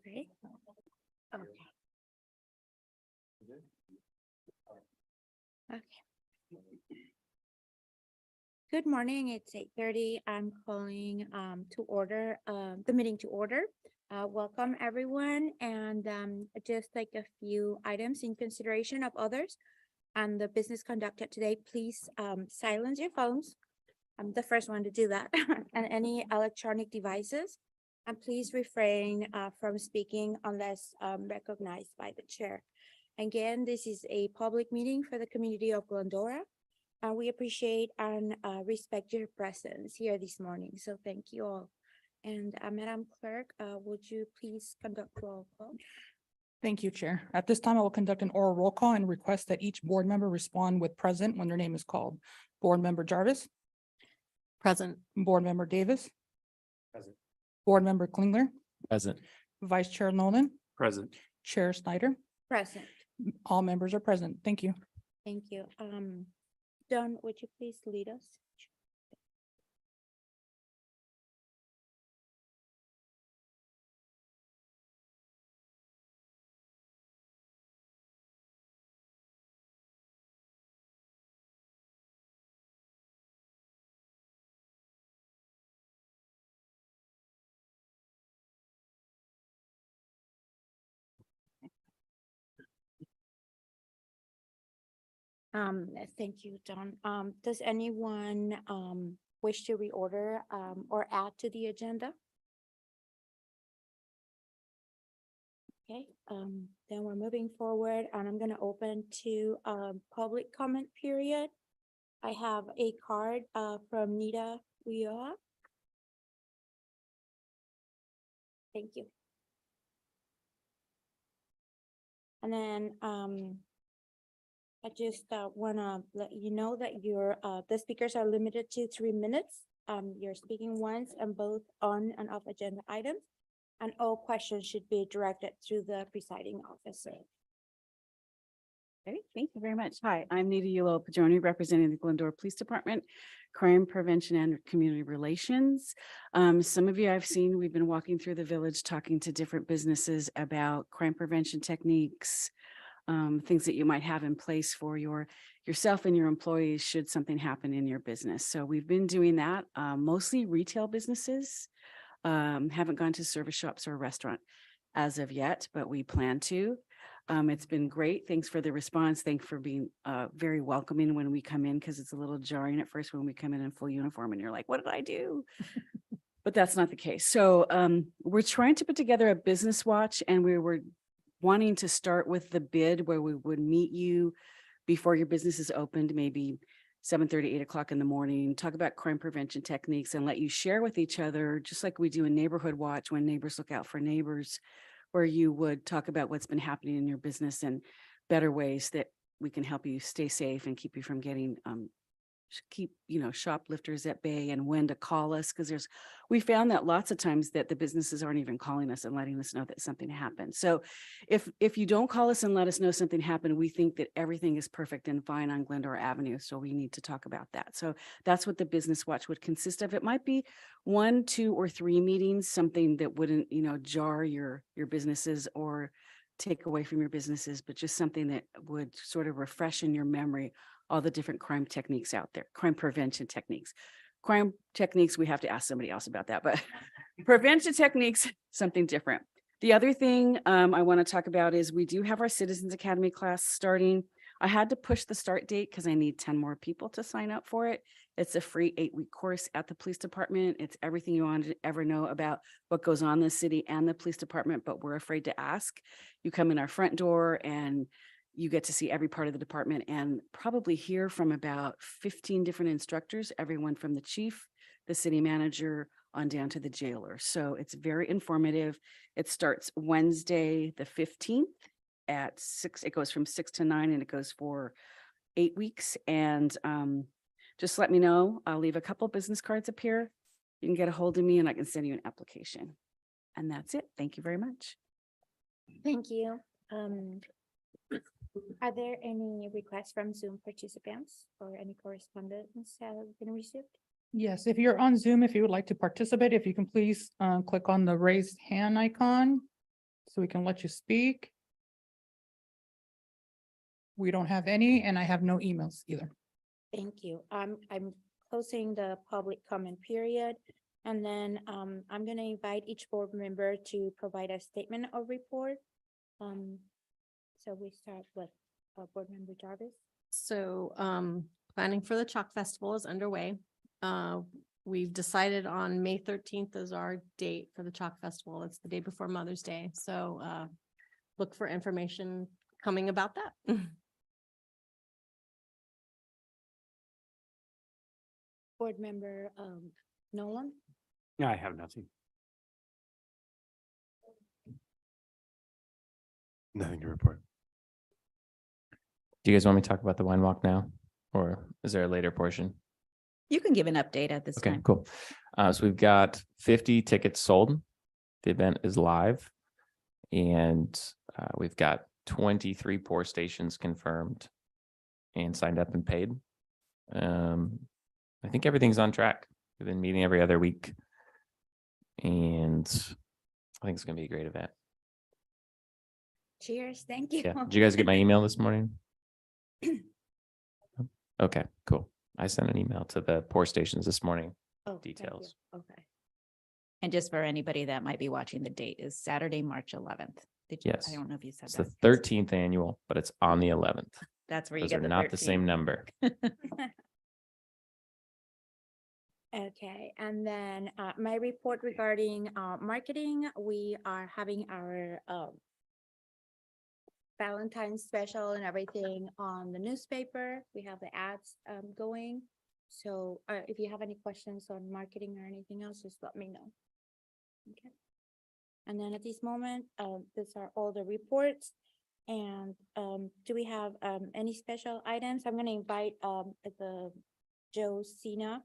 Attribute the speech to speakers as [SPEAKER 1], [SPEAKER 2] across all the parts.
[SPEAKER 1] Ready? Okay. Okay. Good morning. It's 8:30. I'm calling to order the meeting to order. Welcome everyone, and just like a few items in consideration of others and the business conducted today. Please silence your phones. I'm the first one to do that, and any electronic devices. And please refrain from speaking unless recognized by the chair. Again, this is a public meeting for the community of Glendora. We appreciate and respect your presence here this morning. So thank you all. And Madam Clerk, would you please conduct roll call?
[SPEAKER 2] Thank you, Chair. At this time, I will conduct an oral roll call and request that each board member respond with present when their name is called. Board Member Jarvis,
[SPEAKER 3] Present.
[SPEAKER 2] Board Member Davis,
[SPEAKER 4] Present.
[SPEAKER 2] Board Member Klingler,
[SPEAKER 4] Present.
[SPEAKER 2] Vice Chair Nolan,
[SPEAKER 4] Present.
[SPEAKER 2] Chair Snyder.
[SPEAKER 1] Present.
[SPEAKER 2] All members are present. Thank you.
[SPEAKER 1] Thank you. Don, would you please lead us? Thank you, Don. Does anyone wish to reorder or add to the agenda? Okay, then we're moving forward and I'm gonna open to public comment period. I have a card from Nita Ulloa. Thank you. And then I just wanna let you know that the speakers are limited to 3 minutes. You're speaking once and both on and off agenda items. And all questions should be directed to the presiding officer.
[SPEAKER 3] Okay, thank you very much. Hi, I'm Nita Ulloa Pajoni, representing the Glendora Police Department, Crime Prevention and Community Relations. Some of you I've seen, we've been walking through the village, talking to different businesses about crime prevention techniques, things that you might have in place for yourself and your employees should something happen in your business. So we've been doing that, mostly retail businesses. Haven't gone to service shops or a restaurant as of yet, but we plan to. It's been great. Thanks for the response. Thanks for being very welcoming when we come in, because it's a little jarring at first when we come in full uniform and you're like, what did I do? But that's not the case. So we're trying to put together a business watch, and we were wanting to start with the bid where we would meet you before your business is opened, maybe 7:30, 8 o'clock in the morning, talk about crime prevention techniques and let you share with each other, just like we do a neighborhood watch when neighbors look out for neighbors, where you would talk about what's been happening in your business and better ways that we can help you stay safe and keep you from getting, keep, shoplifters at bay, and when to call us. Because we found that lots of times that the businesses aren't even calling us and letting us know that something happened. So if you don't call us and let us know something happened, we think that everything is perfect and fine on Glendora Avenue. So we need to talk about that. So that's what the business watch would consist of. It might be 1, 2, or 3 meetings, something that wouldn't, jar your businesses or take away from your businesses, but just something that would sort of refresh in your memory all the different crime techniques out there, crime prevention techniques. Crime techniques, we have to ask somebody else about that, but prevention techniques, something different. The other thing I want to talk about is we do have our Citizens Academy class starting. I had to push the start date because I need 10 more people to sign up for it. It's a free 8-week course at the police department. It's everything you want to ever know about what goes on in the city and the police department, but we're afraid to ask. You come in our front door and you get to see every part of the department and probably hear from about 15 different instructors, everyone from the chief, the city manager, on down to the jailer. So it's very informative. It starts Wednesday, the 15th at 6. It goes from 6 to 9 and it goes for 8 weeks. And just let me know. I'll leave a couple business cards up here. You can get a hold of me and I can send you an application. And that's it. Thank you very much.
[SPEAKER 1] Thank you. Are there any requests from Zoom participants or any correspondence that have been received?
[SPEAKER 2] Yes, if you're on Zoom, if you would like to participate, if you can please click on the raised hand icon. so we can let you speak. We don't have any, and I have no emails either.
[SPEAKER 1] Thank you. I'm closing the public comment period. And then, I'm gonna invite each board member to provide a statement of report. So we start with, Board Member Jarvis.
[SPEAKER 4] So planning for the Chalk Festival is underway. We've decided on May 13th as our date for the Chalk Festival. It's the day before Mother's Day. So look for information coming about that.
[SPEAKER 1] Board Member, Nolan.
[SPEAKER 5] Yeah, I have nothing.
[SPEAKER 6] Nothing to report.
[SPEAKER 7] Do you guys want me to talk about the wine walk now? Or is there a later portion?
[SPEAKER 8] You can give an update at this
[SPEAKER 7] Okay,
[SPEAKER 8] time.
[SPEAKER 7] cool. So we've got 50 tickets sold. The event is live. And we've got 23 pour stations confirmed and signed up and paid. I think everything's on track. We've been meeting every other week. And I think it's gonna be a great event.
[SPEAKER 1] Cheers, thank you.
[SPEAKER 7] Yeah. Did you guys get my email this morning? Okay, cool. I sent an email to the pour stations this morning.
[SPEAKER 1] Oh, thank you.
[SPEAKER 7] Details.
[SPEAKER 1] Okay.
[SPEAKER 8] And just for anybody that might be watching, the date is Saturday, March 11th. Did you?
[SPEAKER 7] Yes.
[SPEAKER 8] I don't know if you said
[SPEAKER 7] It's the
[SPEAKER 8] that.
[SPEAKER 7] 13th annual, but it's on the 11th.
[SPEAKER 8] That's where you
[SPEAKER 7] Those
[SPEAKER 8] get
[SPEAKER 7] are
[SPEAKER 8] the
[SPEAKER 7] not the same
[SPEAKER 8] 13.
[SPEAKER 7] number.
[SPEAKER 1] Okay, and then my report regarding marketing, we are having our Valentine's special and everything on the newspaper. We have the ads going. So if you have any questions on marketing or anything else, just let me know. Okay. And then at this moment, these are all the reports. And do we have any special items? I'm gonna invite the Joe Cena,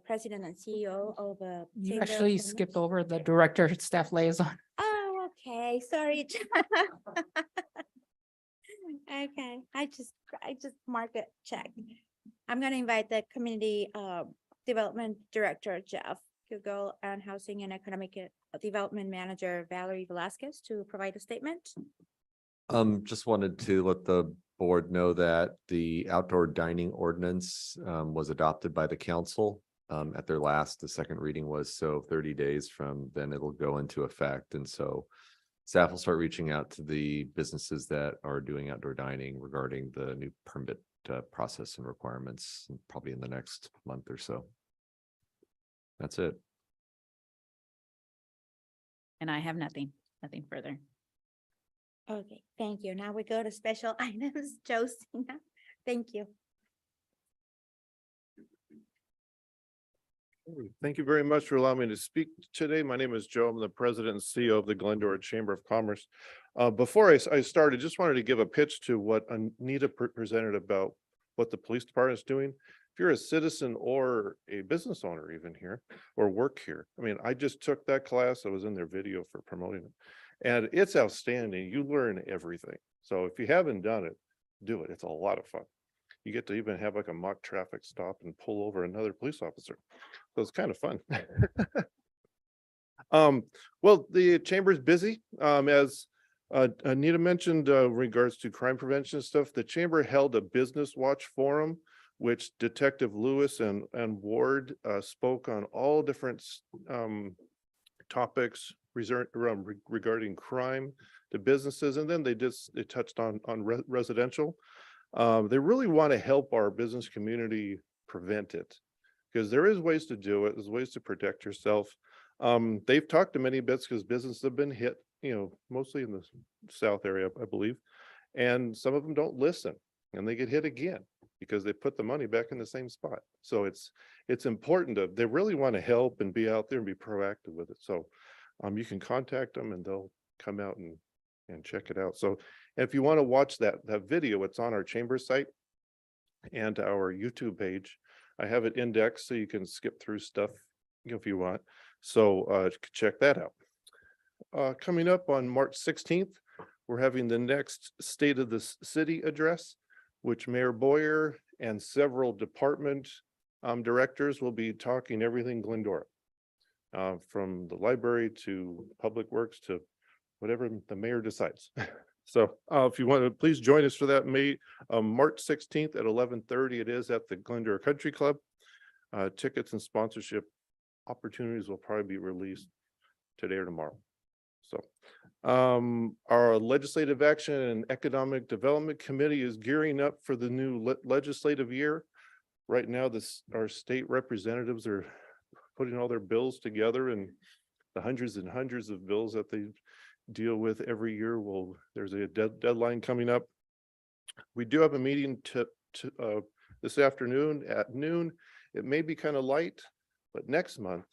[SPEAKER 1] President and CEO of the.
[SPEAKER 2] You
[SPEAKER 1] Chamber of
[SPEAKER 2] actually skipped
[SPEAKER 1] Commerce.
[SPEAKER 2] over the director, staff liaison.
[SPEAKER 1] Oh, okay, sorry. Okay, I just mark it, check. I'm gonna invite the Community Development Director, Jeff Google, and Housing and Economic Development Manager, Valerie Velasquez, to provide a statement.
[SPEAKER 6] Just wanted to let the board know that the outdoor dining ordinance was adopted by the council at their last, the second reading was, so 30 days from then it'll go into effect. And so staff will start reaching out to the businesses that are doing outdoor dining regarding the new permit process and requirements, probably in the next month or so. That's it.
[SPEAKER 8] And I have nothing further.
[SPEAKER 1] Okay, thank you. Now we go to special items, Joe Cena. Thank you.
[SPEAKER 9] Thank you very much for allowing me to speak today. My name is Joe. I'm the president and CEO of the Glendora Chamber of Commerce. Before I started, just wanted to give a pitch to what Anita presented about what the police department is doing. If you're a citizen or a business owner even here or work here, I mean, I just took that class. I was in their video for promoting it. And it's outstanding. You learn everything. So if you haven't done it, do it. It's a lot of fun. You get to even have like a mock traffic stop and pull over another police officer. So it's kind of fun. Well, the chamber's busy. As Anita mentioned, regards to crime prevention stuff, the chamber held a business watch forum, which Detective Lewis and Ward spoke on all different topics regarding crime to businesses, and then they touched on residential. They really want to help our business community prevent it, because there is ways to do it. There's ways to protect yourself. They've talked to many bits because businesses have been hit, mostly in the South area, I believe, and some of them don't listen, and they get hit again because they put the money back in the same spot. So it's important they really want to help and be out there and be proactive with it. So you can contact them and they'll come out and check it out. So if you want to watch that video, it's on our chamber site and our YouTube page. I have it indexed so you can skip through stuff if you want. So check that out. Coming up on March 16th, we're having the next State of the City address, which Mayor Boyer and several department directors will be talking everything Glendora. From the library to Public Works to whatever the mayor decides. So if you want to, please join us for that March 16th at 11:30. It is at the Glendora Country Club. Tickets and sponsorship opportunities will probably be released today or tomorrow. So our Legislative Action and Economic Development Committee is gearing up for the new legislative year. Right now, our state representatives are putting all their bills together, and the hundreds and hundreds of bills that they deal with every year. There's a deadline coming up. We do have a meeting this afternoon at noon. It may be kind of light, but next month,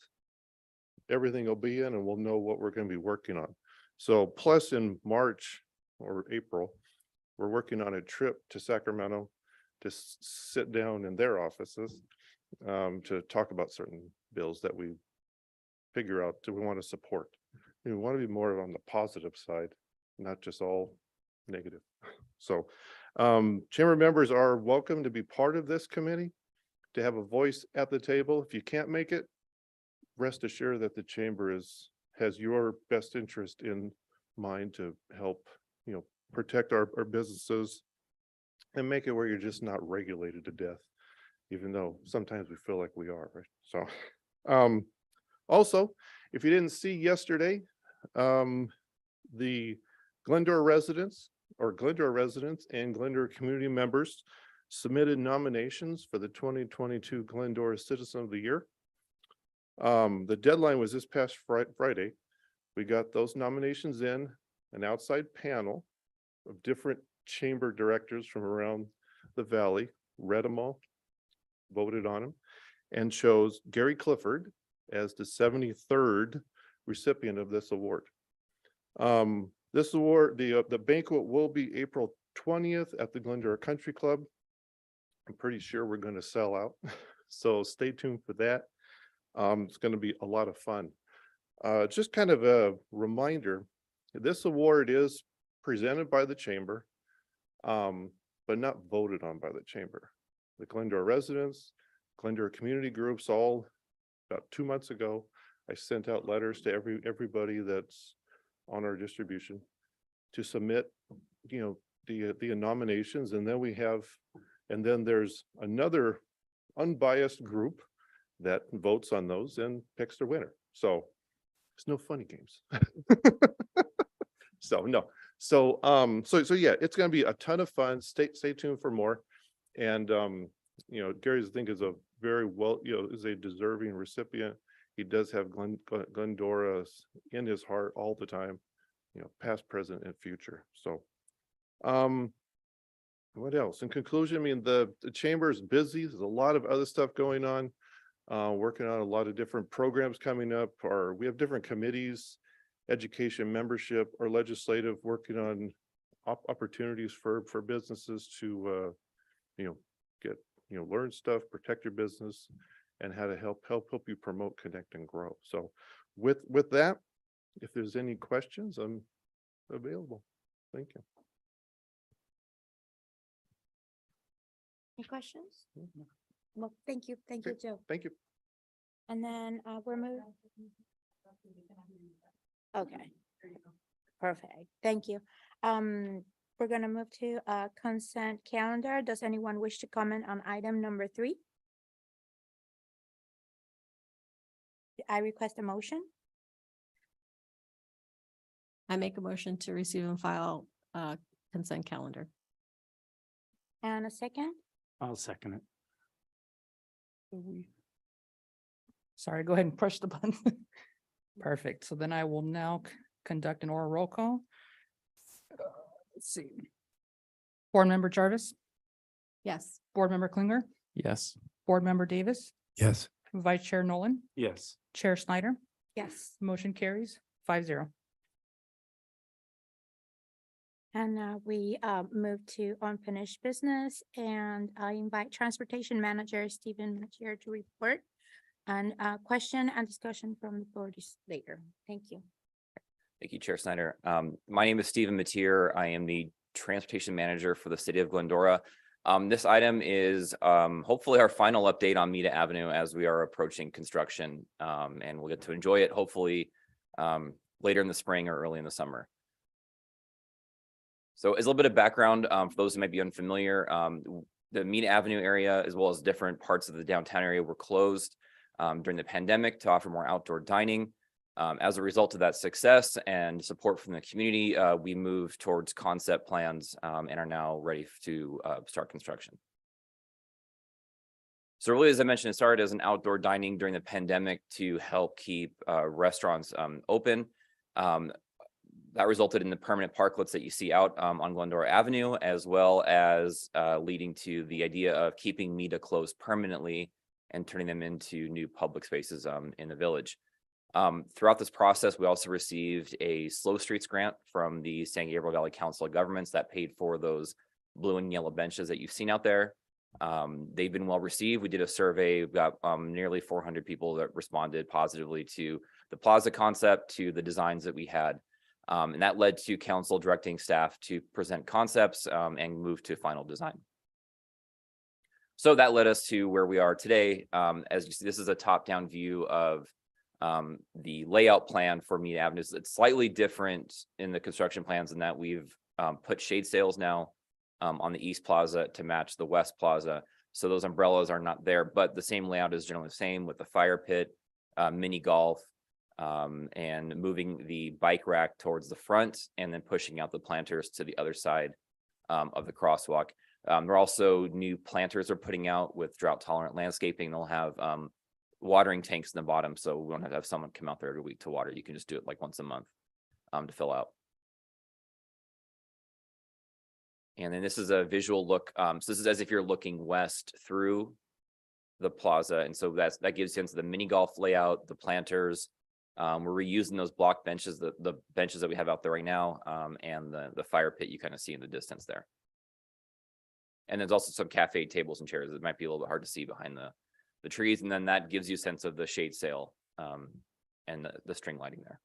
[SPEAKER 9] everything will be in and we'll know what we're going to be working on. So plus in March or April, we're working on a trip to Sacramento to sit down in their offices to talk about certain bills that we figure out do we want to support. We want to be more on the positive side, not just all negative. So chamber members are welcome to be part of this committee, to have a voice at the table. If you can't make it, rest assured that the chamber has your best interest in mind to help, protect our businesses and make it where you're just not regulated to death, even though sometimes we feel like we are, right? So also, if you didn't see yesterday, the Glendora residents and Glendora community members submitted nominations for the 2022 Glendora Citizen of the Year. The deadline was this past Friday. We got those nominations in. An outside panel of different chamber directors from around the valley read them all, voted on them, and chose Gary Clifford as the 73rd recipient of this award. This award, the banquet will be April 20th at the Glendora Country Club. I'm pretty sure we're going to sell out, so stay tuned for that. It's going to be a lot of fun. Just kind of a reminder, this award is presented by the chamber, but not voted on by the chamber. The Glendora residents, Glendora community groups, all about 2 months ago, I sent out letters to everybody that's on our distribution to submit, the nominations, and then there's another unbiased group that votes on those and picks their winner. So it's no funny games. So no. So yeah, it's going to be a ton of fun. Stay tuned for more. And Gary, I think, is a very is a deserving recipient. He does have Glendora in his heart all the time, past, present, and future. So what else? In conclusion, I mean, the chamber is busy. There's a lot of other stuff going on, working on a lot of different programs coming up. We have different committees, education, membership, or legislative, working on opportunities for businesses to get learn stuff, protect your business, and how to help you promote, connect, and grow. So with that, if there's any questions, I'm available. Thank you.
[SPEAKER 1] Any questions? Well, thank you, Joe.
[SPEAKER 9] Thank you.
[SPEAKER 1] And then we're moving. Okay. Perfect. Thank you. We're gonna move to consent calendar. Does anyone wish to comment on item number 3? I request a motion.
[SPEAKER 4] I make a motion to receive and file consent calendar.
[SPEAKER 1] And a second.
[SPEAKER 5] I'll second it.
[SPEAKER 2] Sorry, go ahead and push the button. Perfect. So then I will now conduct an oral roll call. Let's see. Board Member Jarvis,
[SPEAKER 4] Yes.
[SPEAKER 2] Board Member Klinger,
[SPEAKER 7] Yes.
[SPEAKER 2] Board Member Davis,
[SPEAKER 5] Yes.
[SPEAKER 2] Vice Chair Nolan,
[SPEAKER 5] Yes.
[SPEAKER 2] Chair Snyder,
[SPEAKER 1] Yes.
[SPEAKER 2] motion carries 5-0.
[SPEAKER 1] And we move to unfinished business, and I invite Transportation Manager Stephen Matier to report. And question and discussion from the board is later. Thank you.
[SPEAKER 10] Thank you, Chair Snyder. My name is Stephen Matier. I am the Transportation Manager for the City of Glendora. This item is hopefully our final update on Mita Avenue as we are approaching construction, and we'll get to enjoy it hopefully later in the spring or early in the summer. So as a little bit of background, for those who might be unfamiliar, the Mina Avenue area, as well as different parts of the downtown area, were closed during the pandemic to offer more outdoor dining. As a result of that success and support from the community, we moved towards concept plans and are now ready to start construction. So really, as I mentioned, it started as an outdoor dining during the pandemic to help keep restaurants open. That resulted in the permanent parklets that you see out on Glendora Avenue, as well as leading to the idea of keeping Mina closed permanently and turning them into new public spaces in the village. Throughout this process, we also received a Slow Streets grant from the San Gabriel Valley Council of Governments that paid for those blue and yellow benches that you've seen out there. They've been well received. We did a survey. We've got nearly 400 people that responded positively to the plaza concept, to the designs that we had. And that led to council directing staff to present concepts and move to final design. So that led us to where we are today. As you see, this is a top-down view of the layout plan for Mina Avenue. It's slightly different in the construction plans in that we've put shade sails now on the East Plaza to match the West Plaza. So those umbrellas are not there, but the same layout is generally the same with the fire pit, mini golf, and moving the bike rack towards the front and then pushing out the planters to the other side of the crosswalk. There are also new planters we're putting out with drought tolerant landscaping. They'll have watering tanks in the bottom, so we don't have to have someone come out there every week to water. You can just do it like once a month to fill out. And then this is a visual look. So this is as if you're looking west through the plaza. And so that gives you sense of the mini golf layout, the planters. We're reusing those block benches, the benches that we have out there right now, and the fire pit you kind of see in the distance there. And there's also some cafe tables and chairs that might be a little bit hard to see behind the trees. And then that gives you a sense of the shade sail and the string lighting there.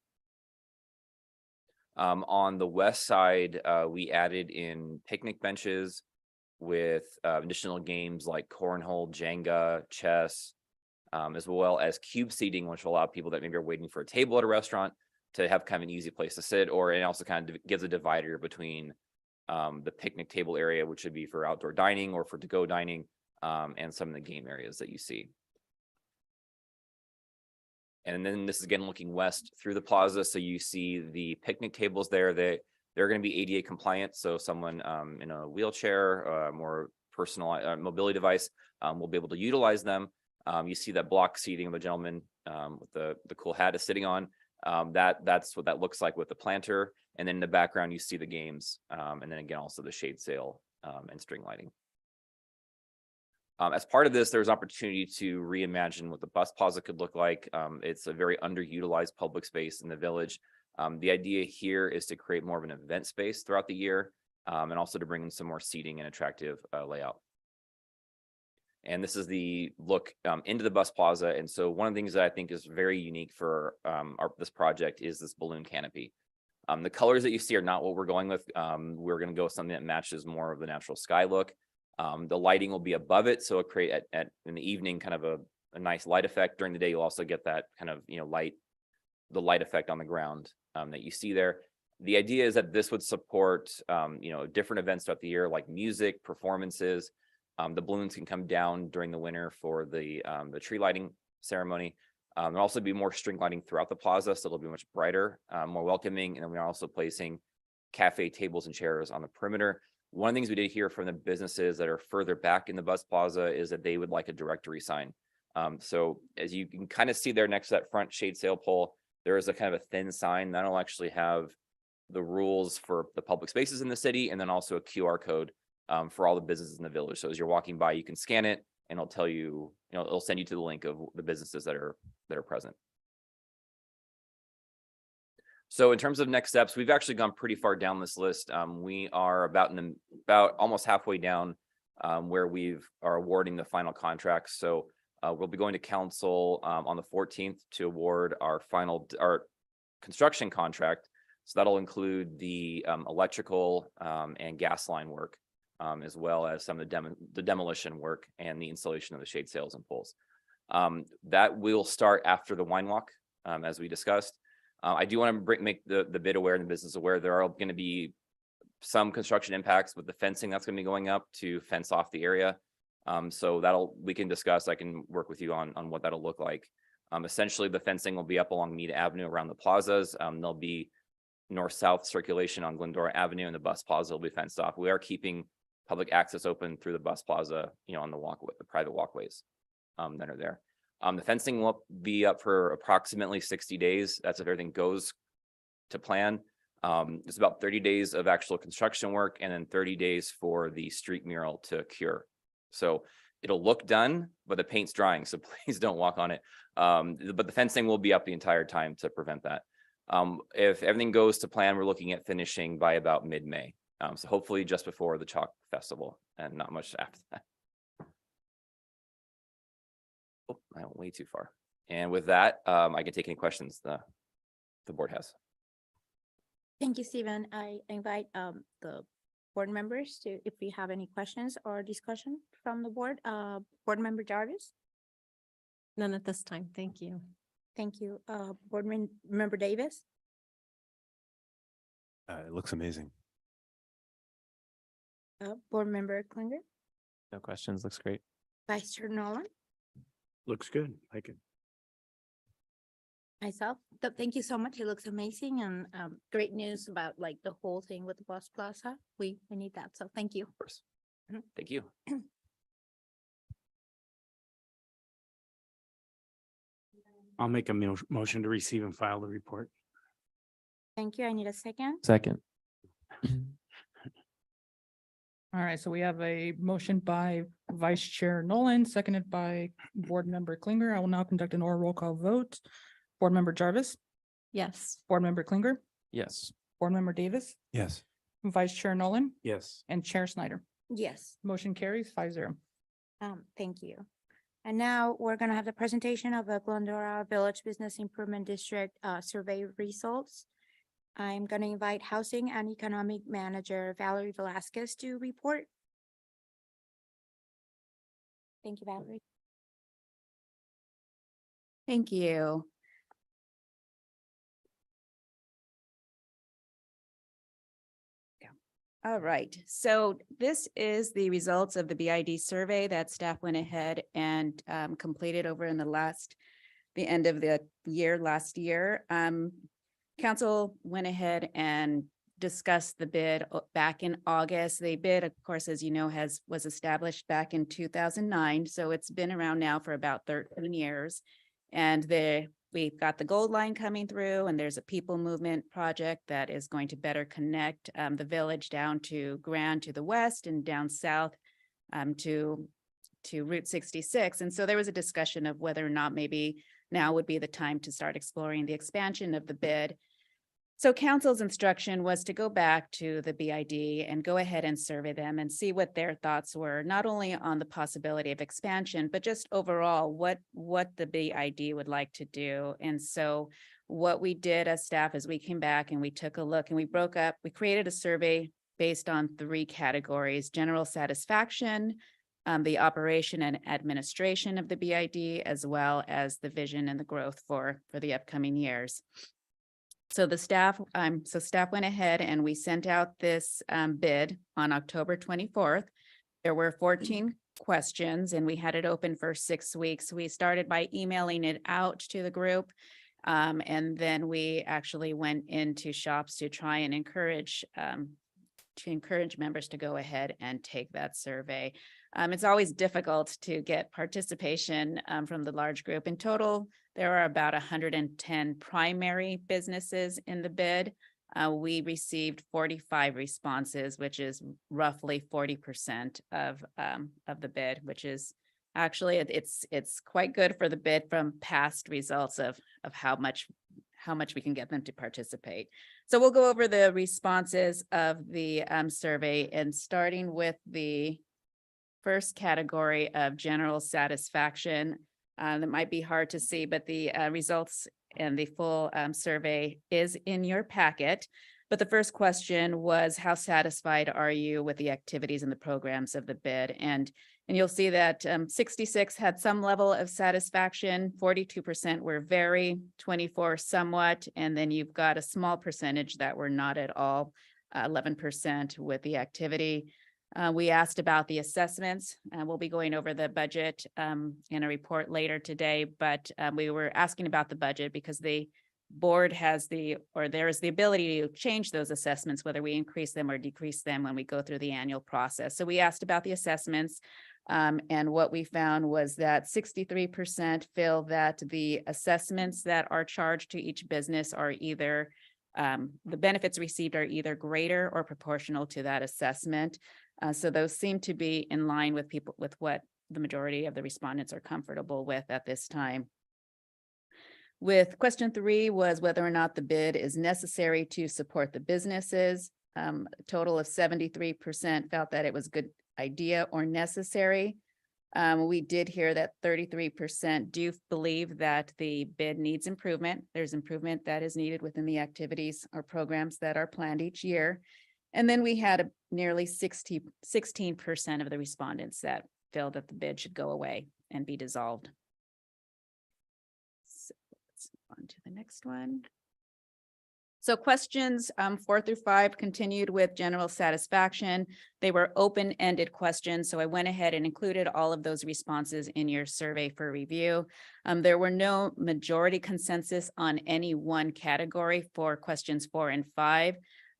[SPEAKER 10] On the west side, we added in picnic benches with additional games like cornhole, Jenga, chess, as well as cube seating, which will allow people that maybe are waiting for a table at a restaurant to have kind of an easy place to sit, or it also kind of gives a divider between the picnic table area, which would be for outdoor dining or for to-go dining, and some of the game areas that you see. And then this is again looking west through the plaza. So you see the picnic tables there. They're going to be ADA compliant. So someone in a wheelchair, more personal mobility device will be able to utilize them. You see that block seating of the gentleman with the cool hat is sitting on. That's what that looks like with the planter. And then in the background, you see the games. And then again, also the shade sail and string lighting. As part of this, there's opportunity to reimagine what the bus plaza could look like. It's a very underutilized public space in the village. The idea here is to create more of an event space throughout the year, and also to bring in some more seating and attractive layout. And this is the look into the bus plaza. And so one of the things that I think is very unique for this project is this balloon canopy. The colors that you see are not what we're going with. We're going to go with something that matches more of the natural sky look. The lighting will be above it, so it'll create in the evening kind of a nice light effect. During the day, you'll also get that kind of the light effect on the ground that you see there. The idea is that this would support different events throughout the year, like music, performances. The balloons can come down during the winter for the tree lighting ceremony. There'll also be more string lighting throughout the plaza, so it'll be much brighter, more welcoming. And then we're also placing cafe tables and chairs on the perimeter. One of the things we did hear from the businesses that are further back in the bus plaza is that they would like a directory sign. So as you can kind of see there next to that front shade sail pole, there is a kind of a thin sign that'll actually have the rules for the public spaces in the city, and then also a QR code for all the businesses in the village. So as you're walking by, you can scan it and it'll tell you, it'll send you to the link of the businesses that are present. So in terms of next steps, we've actually gone pretty far down this list. We are about almost halfway down where we are awarding the final contracts. So we'll be going to council on the 14th to award our construction contract. So that'll include the electrical and gas line work, as well as some of the demolition work and the installation of the shade sails and poles. That will start after the wine walk, as we discussed. I do want to make the bid aware and the business aware, there are going to be some construction impacts with the fencing that's going to be going up to fence off the area. So we can discuss, I can work with you on what that'll look like. Essentially the fencing will be up along Mead Avenue around the plazas. There'll be north-south circulation on Glendora Avenue, and the bus plaza will be fenced off. We are keeping public access open through the bus plaza, on the walkway, the private walkways that are there. The fencing will be up for approximately 60 days. That's if everything goes to plan. It's about 30 days of actual construction work and then 30 days for the street mural to cure. So it'll look done, but the paint's drying, so please don't walk on it. But the fencing will be up the entire time to prevent that. If everything goes to plan, we're looking at finishing by about mid-May. So hopefully just before the Chalk Festival and not much after that. Oh, I went way too far. And with that, I can take any questions the board has.
[SPEAKER 1] Thank you, Stephen. I invite the board members to, if we have any questions or discussion from the board, Board Member Jarvis.
[SPEAKER 4] None at this time. Thank you.
[SPEAKER 1] Thank you. Member Davis,
[SPEAKER 5] It looks amazing.
[SPEAKER 1] Board Member Klinger,
[SPEAKER 7] No questions. Looks great.
[SPEAKER 1] Vice Chair Nolan,
[SPEAKER 5] Looks good. Like it.
[SPEAKER 1] myself. Thank you so much. It looks amazing and great news about like the whole thing with the bus plaza. We need that. So thank you.
[SPEAKER 10] Of course.
[SPEAKER 1] Mhm.
[SPEAKER 10] Thank you.
[SPEAKER 5] I'll make a motion to receive and file the report.
[SPEAKER 1] Thank you. I need a second.
[SPEAKER 7] Second.
[SPEAKER 2] All right, so we have a motion by Vice Chair Nolan, seconded by Board Member Klinger. I will now conduct an oral roll call vote. Board Member Jarvis,
[SPEAKER 4] Yes.
[SPEAKER 2] Board Member Klinger,
[SPEAKER 7] Yes.
[SPEAKER 2] Board Member Davis,
[SPEAKER 5] Yes.
[SPEAKER 2] Vice Chair Nolan,
[SPEAKER 5] Yes.
[SPEAKER 2] and Chair Snyder.
[SPEAKER 1] Yes.
[SPEAKER 2] Motion carries 5-0.
[SPEAKER 1] Thank you. And now we're gonna have the presentation of the Glendora Village Business Improvement District survey results. I'm gonna invite Housing and Economic Manager Valerie Velasquez to report. Thank you, Valerie.
[SPEAKER 8] Thank you. All right, so this is the results of the BID survey that staff went ahead and completed over in the end of the year, last year. Council went ahead and discussed the bid back in August. The bid, of course, as you know, was established back in 2009, so it's been around now for about 13 years. And we've got the Gold Line coming through, and there's a people movement project that is going to better connect the village down to Grand to the west and down south to Route 66. And so there was a discussion of whether or not maybe now would be the time to start exploring the expansion of the bid. So council's instruction was to go back to the BID and go ahead and survey them and see what their thoughts were, not only on the possibility of expansion, but just overall what the BID would like to do. And so what we did as staff is we came back and we took a look and we created a survey based on 3 categories: general satisfaction, the operation and administration of the BID, as well as the vision and the growth for the upcoming years. So staff went ahead and we sent out this bid on October 24th. There were 14 questions and we had it open for 6 weeks. We started by emailing it out to the group. And then we actually went into shops to try and encourage members to go ahead and take that survey. It's always difficult to get participation from the large group. In total, there are about 110 primary businesses in the bid. We received 45 responses, which is roughly 40% of the bid, which is actually it's quite good for the bid from past results of how much we can get them to participate. So we'll go over the responses of the survey, and starting with the first category of general satisfaction. That might be hard to see, but the results and the full survey is in your packet. But the first question was, how satisfied are you with the activities and the programs of the bid? And And you'll see that 66 had some level of satisfaction, 42% were very, 24 somewhat, and then you've got a small percentage that were not at all, 11% with the activity. We asked about the assessments. We'll be going over the budget in a report later today, but we were asking about the budget because the board has there is the ability to change those assessments, whether we increase them or decrease them when we go through the annual process. So we asked about the assessments. And what we found was that 63% feel that the assessments that are charged to each business are either the benefits received are either greater or proportional to that assessment. So those seem to be in line with what the majority of the respondents are comfortable with at this time. With question 3 was whether or not the bid is necessary to support the businesses. A total of 73% felt that it was a good idea or necessary. We did hear that 33% do believe that the bid needs improvement. There's improvement that is needed within the activities or programs that are planned each year. And then we had nearly 16% of the respondents that feel that the bid should go away and be dissolved. So let's move on to the next one. So questions 4 through 5 continued with general satisfaction. They were open-ended questions, so I went ahead and included all of those responses in your survey for review. There were no majority consensus on any one category for questions 4 and 5.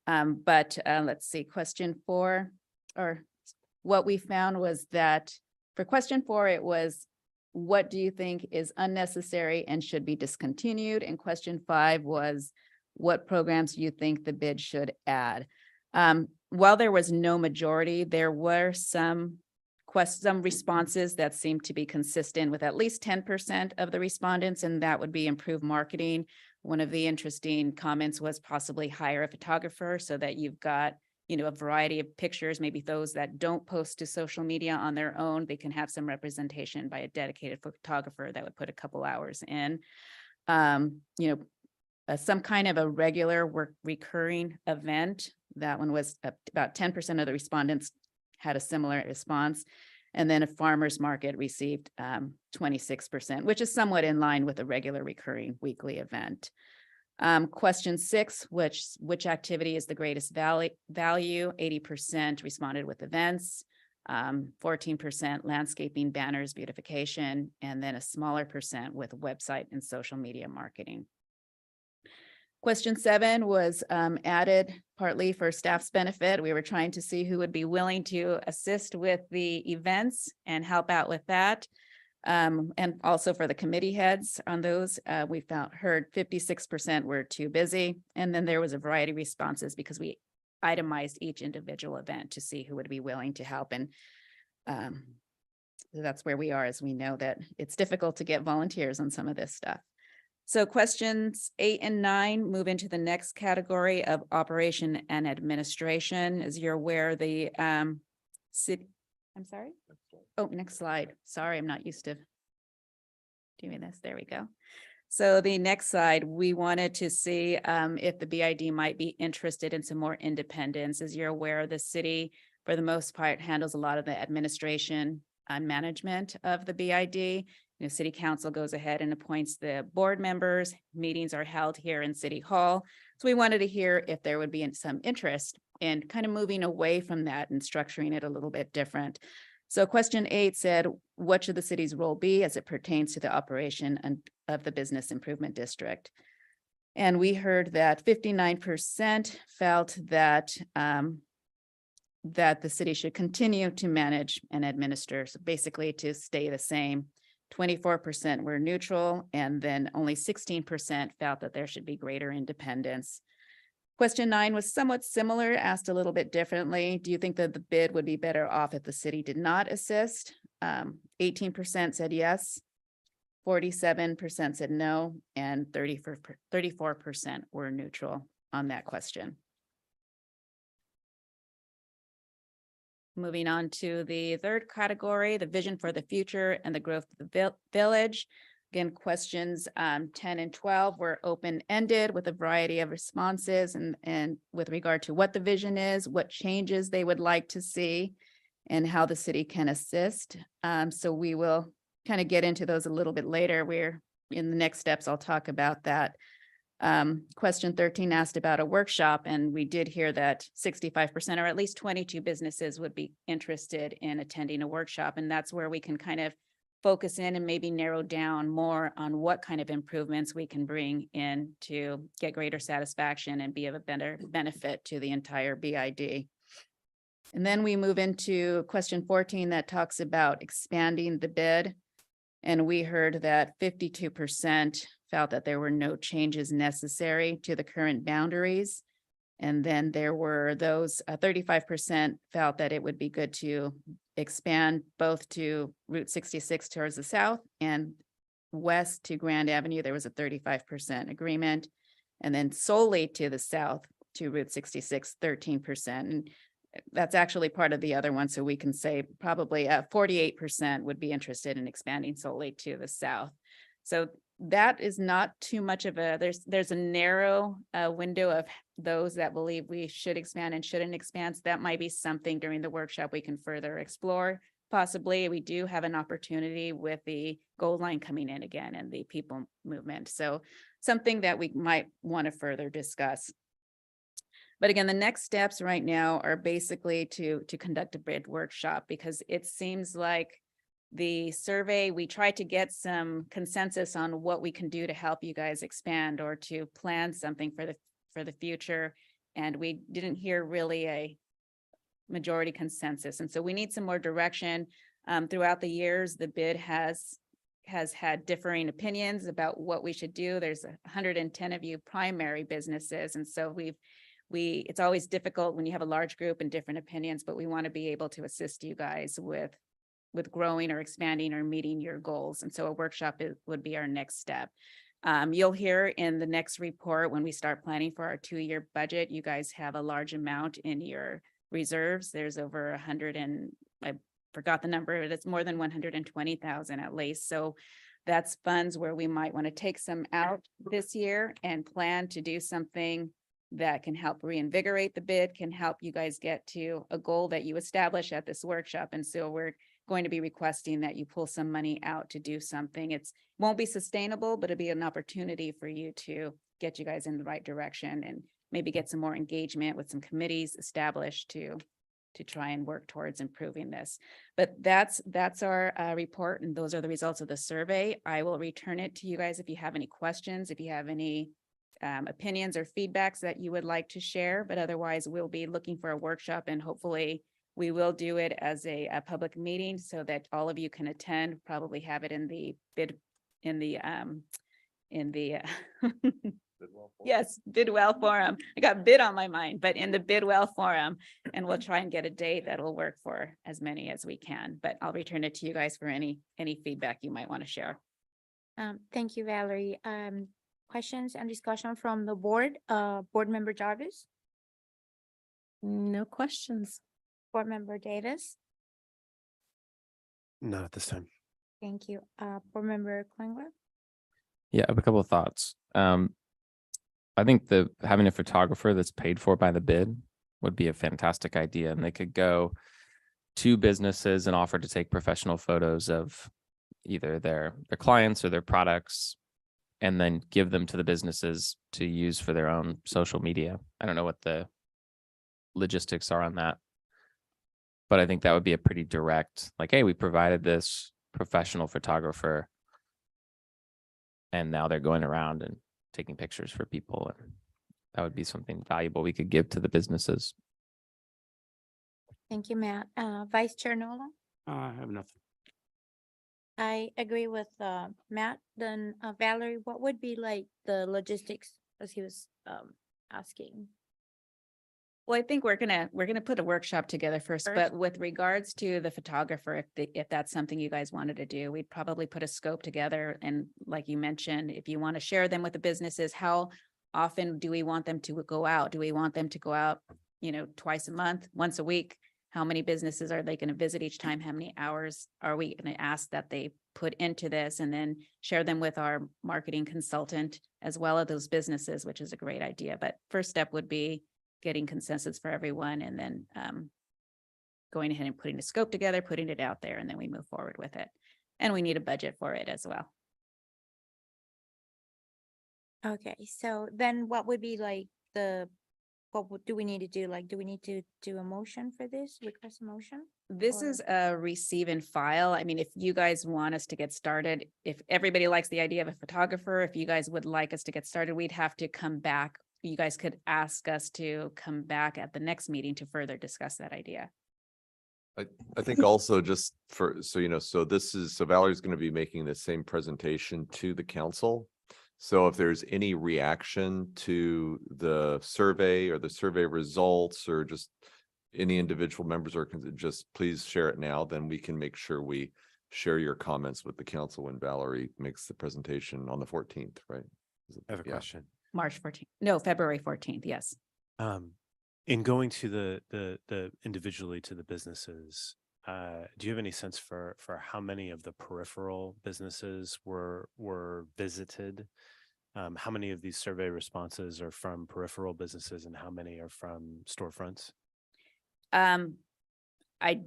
[SPEAKER 8] But let's see, question 4, or what we found was that for question 4, it was, what do you think is unnecessary and should be discontinued? And question 5 was, what programs do you think the bid should add? While there was no majority, there were some responses that seemed to be consistent with at least 10% of the respondents, and that would be improved marketing. One of the interesting comments was possibly hire a photographer so that you've got, a variety of pictures, maybe those that don't post to social media on their own, they can have some representation by a dedicated photographer that would put a couple hours in. Some kind of a regular recurring event. That one was about 10% of the respondents had a similar response. And then a farmer's market received 26%, which is somewhat in line with a regular recurring weekly event. Question 6, which activity is the greatest value? 80% responded with events, 14% landscaping, banners, beautification, and then a smaller percent with website and social media marketing. Question 7 was added partly for staff's benefit. We were trying to see who would be willing to assist with the events and help out with that. And also for the committee heads on those, we heard 56% were too busy. And then there was a variety of responses because we itemized each individual event to see who would be willing to help. And that's where we are, as we know that it's difficult to get volunteers on some of this stuff. So questions 8 and 9 move into the next category of operation and administration. As you're aware, the city, I'm sorry. Oh, next slide. Sorry, I'm not used to doing this. There we go. So the next slide, we wanted to see if the BID might be interested in some more independence. As you're aware, the city, for the most part, handles a lot of the administration and management of the BID. City council goes ahead and appoints the board members. Meetings are held here in City Hall. So we wanted to hear if there would be some interest in kind of moving away from that and structuring it a little bit different. So question 8 said, what should the city's role be as it pertains to the operation of the business improvement district? And we heard that 59% felt that that the city should continue to manage and administer, so basically to stay the same. 24% were neutral, and then only 16% felt that there should be greater independence. Question 9 was somewhat similar, asked a little bit differently. Do you think that the bid would be better off if the city did not assist? 18% said yes, 47% said no, and 34% were neutral on that question. Moving on to the third category, the vision for the future and the growth of the village. Again, questions 10 and 12 were open-ended with a variety of responses and with regard to what the vision is, what changes they would like to see. and how the city can assist. So we will kind of get into those a little bit later. We're in the next steps. I'll talk about that. Question 13 asked about a workshop, and we did hear that 65% or at least 22 businesses would be interested in attending a workshop. And that's where we can kind of focus in and maybe narrow down more on what kind of improvements we can bring in to get greater satisfaction and be of a better benefit to the entire BID. And then we move into question 14 that talks about expanding the bid. And we heard that 52% felt that there were no changes necessary to the current boundaries. And then there were those 35% felt that it would be good to expand both to Route 66 towards the south and west to Grand Avenue. There was a 35% agreement. And then solely to the south to Route 66, 13%. And that's actually part of the other one. So we can say probably 48% would be interested in expanding solely to the south. So that is not too much of a, there's a narrow window of those that believe we should expand and shouldn't expand. So that might be something during the workshop we can further explore. Possibly we do have an opportunity with the gold line coming in again and the people movement. So something that we might want to further discuss. But again, the next steps right now are basically to conduct a bid workshop, because it seems like the survey, we tried to get some consensus on what we can do to help you guys expand or to plan something for the future. And we didn't hear really a majority consensus. And so we need some more direction. Throughout the years, the bid has had differing opinions about what we should do. There's 110 of you primary businesses. And so it's always difficult when you have a large group and different opinions, but we want to be able to assist you guys with growing or expanding or meeting your goals. And so a workshop would be our next step. You'll hear in the next report when we start planning for our 2-year budget, you guys have a large amount in your reserves. There's over 100 and I forgot the number, but it's more than 120,000 at least. So that's funds where we might want to take some out this year and plan to do something that can help reinvigorate the bid, can help you guys get to a goal that you establish at this workshop. And so we're going to be requesting that you pull some money out to do something. It won't be sustainable, but it'll be an opportunity for you to get you guys in the right direction and maybe get some more engagement with some committees established to try and work towards improving this. But that's our report, and those are the results of the survey. I will return it to you guys if you have any questions, if you have any opinions or feedbacks that you would like to share. But otherwise, we'll be looking for a workshop, and hopefully we will do it as a public meeting so that all of you can attend, probably have it in the bid, yes, Bidwell Forum. I got bid on my mind, but in the Bidwell Forum, and we'll try and get a date that'll work for as many as we can. But I'll return it to you guys for any feedback you might want to share.
[SPEAKER 1] Thank you, Valerie. Questions and discussion from the board, Board Member Jarvis,
[SPEAKER 4] No questions.
[SPEAKER 1] Board Member Davis.
[SPEAKER 5] Not at this time.
[SPEAKER 1] Thank you. Board Member Klingler.
[SPEAKER 7] Yeah, I have a couple of thoughts. I think having a photographer that's paid for by the bid would be a fantastic idea, and they could go to businesses and offer to take professional photos of either their clients or their products, and then give them to the businesses to use for their own social media. I don't know what the logistics are on that, but I think that would be a pretty direct, like, hey, we provided this professional photographer, and now they're going around and taking pictures for people. And that would be something valuable we could give to the businesses.
[SPEAKER 1] Thank you, Matt. Vice Chair Nola.
[SPEAKER 5] I have nothing.
[SPEAKER 1] I agree with Matt. Then Valerie, what would be like the logistics as he was asking?
[SPEAKER 8] Well, I think we're gonna put a workshop together first, but with regards to the photographer, if that's something you guys wanted to do, we'd probably put a scope together. And like you mentioned, if you want to share them with the businesses, how often do we want them to go out? Do we want them to go out, twice a month, once a week? How many businesses are they going to visit each time? How many hours are we going to ask that they put into this, and then share them with our marketing consultant as well as those businesses, which is a great idea. But first step would be getting consensus for everyone, and then going ahead and putting the scope together, putting it out there, and then we move forward with it. And we need a budget for it as well.
[SPEAKER 1] Okay, so then what would be like do we need to do? Like, do we need to do a motion for this, request a motion?
[SPEAKER 8] This is a receive and file. I mean, if you guys want us to get started, if everybody likes the idea of a photographer, if you guys would like us to get started, we'd have to come back. You guys could ask us to come back at the next meeting to further discuss that idea.
[SPEAKER 6] I think also just so Valerie's going to be making the same presentation to the council. So if there's any reaction to the survey or the survey results or just any individual members or just please share it now, then we can make sure we share your comments with the council when Valerie makes the presentation on the 14th, right?
[SPEAKER 5] I have a
[SPEAKER 6] Yeah.
[SPEAKER 5] question.
[SPEAKER 8] March 14th, no, February 14th, yes.
[SPEAKER 5] In going to the individually to the businesses, do you have any sense for how many of the peripheral businesses were visited? How many of these survey responses are from peripheral businesses and how many are from storefronts?
[SPEAKER 8] I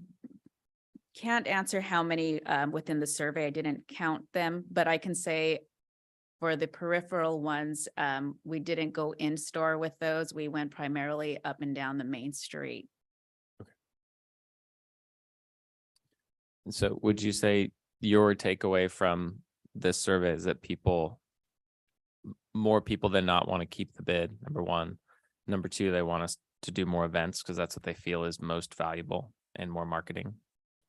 [SPEAKER 8] can't answer how many within the survey. I didn't count them, but I can say for the peripheral ones, we didn't go in store with those. We went primarily up and down the main street.
[SPEAKER 7] And so would you say your takeaway from this survey is that more people than not want to keep the bid, number one. Number two, they want us to do more events because that's what they feel is most valuable and more marketing.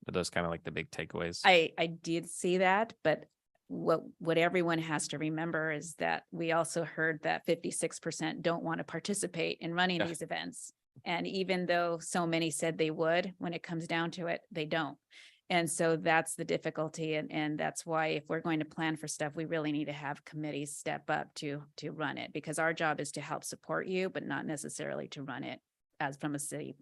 [SPEAKER 7] Are those kind of like the big takeaways?
[SPEAKER 8] I did see that, but what everyone has to remember is that we also heard that 56% don't want to participate in running
[SPEAKER 7] Yeah.
[SPEAKER 8] these events. And even though so many said they would, when it comes down to it, they don't. And so that's the difficulty. And that's why if we're going to plan for stuff, we really need to have committees step up to run it, because our job is to help support you, but not necessarily to run it as from a city.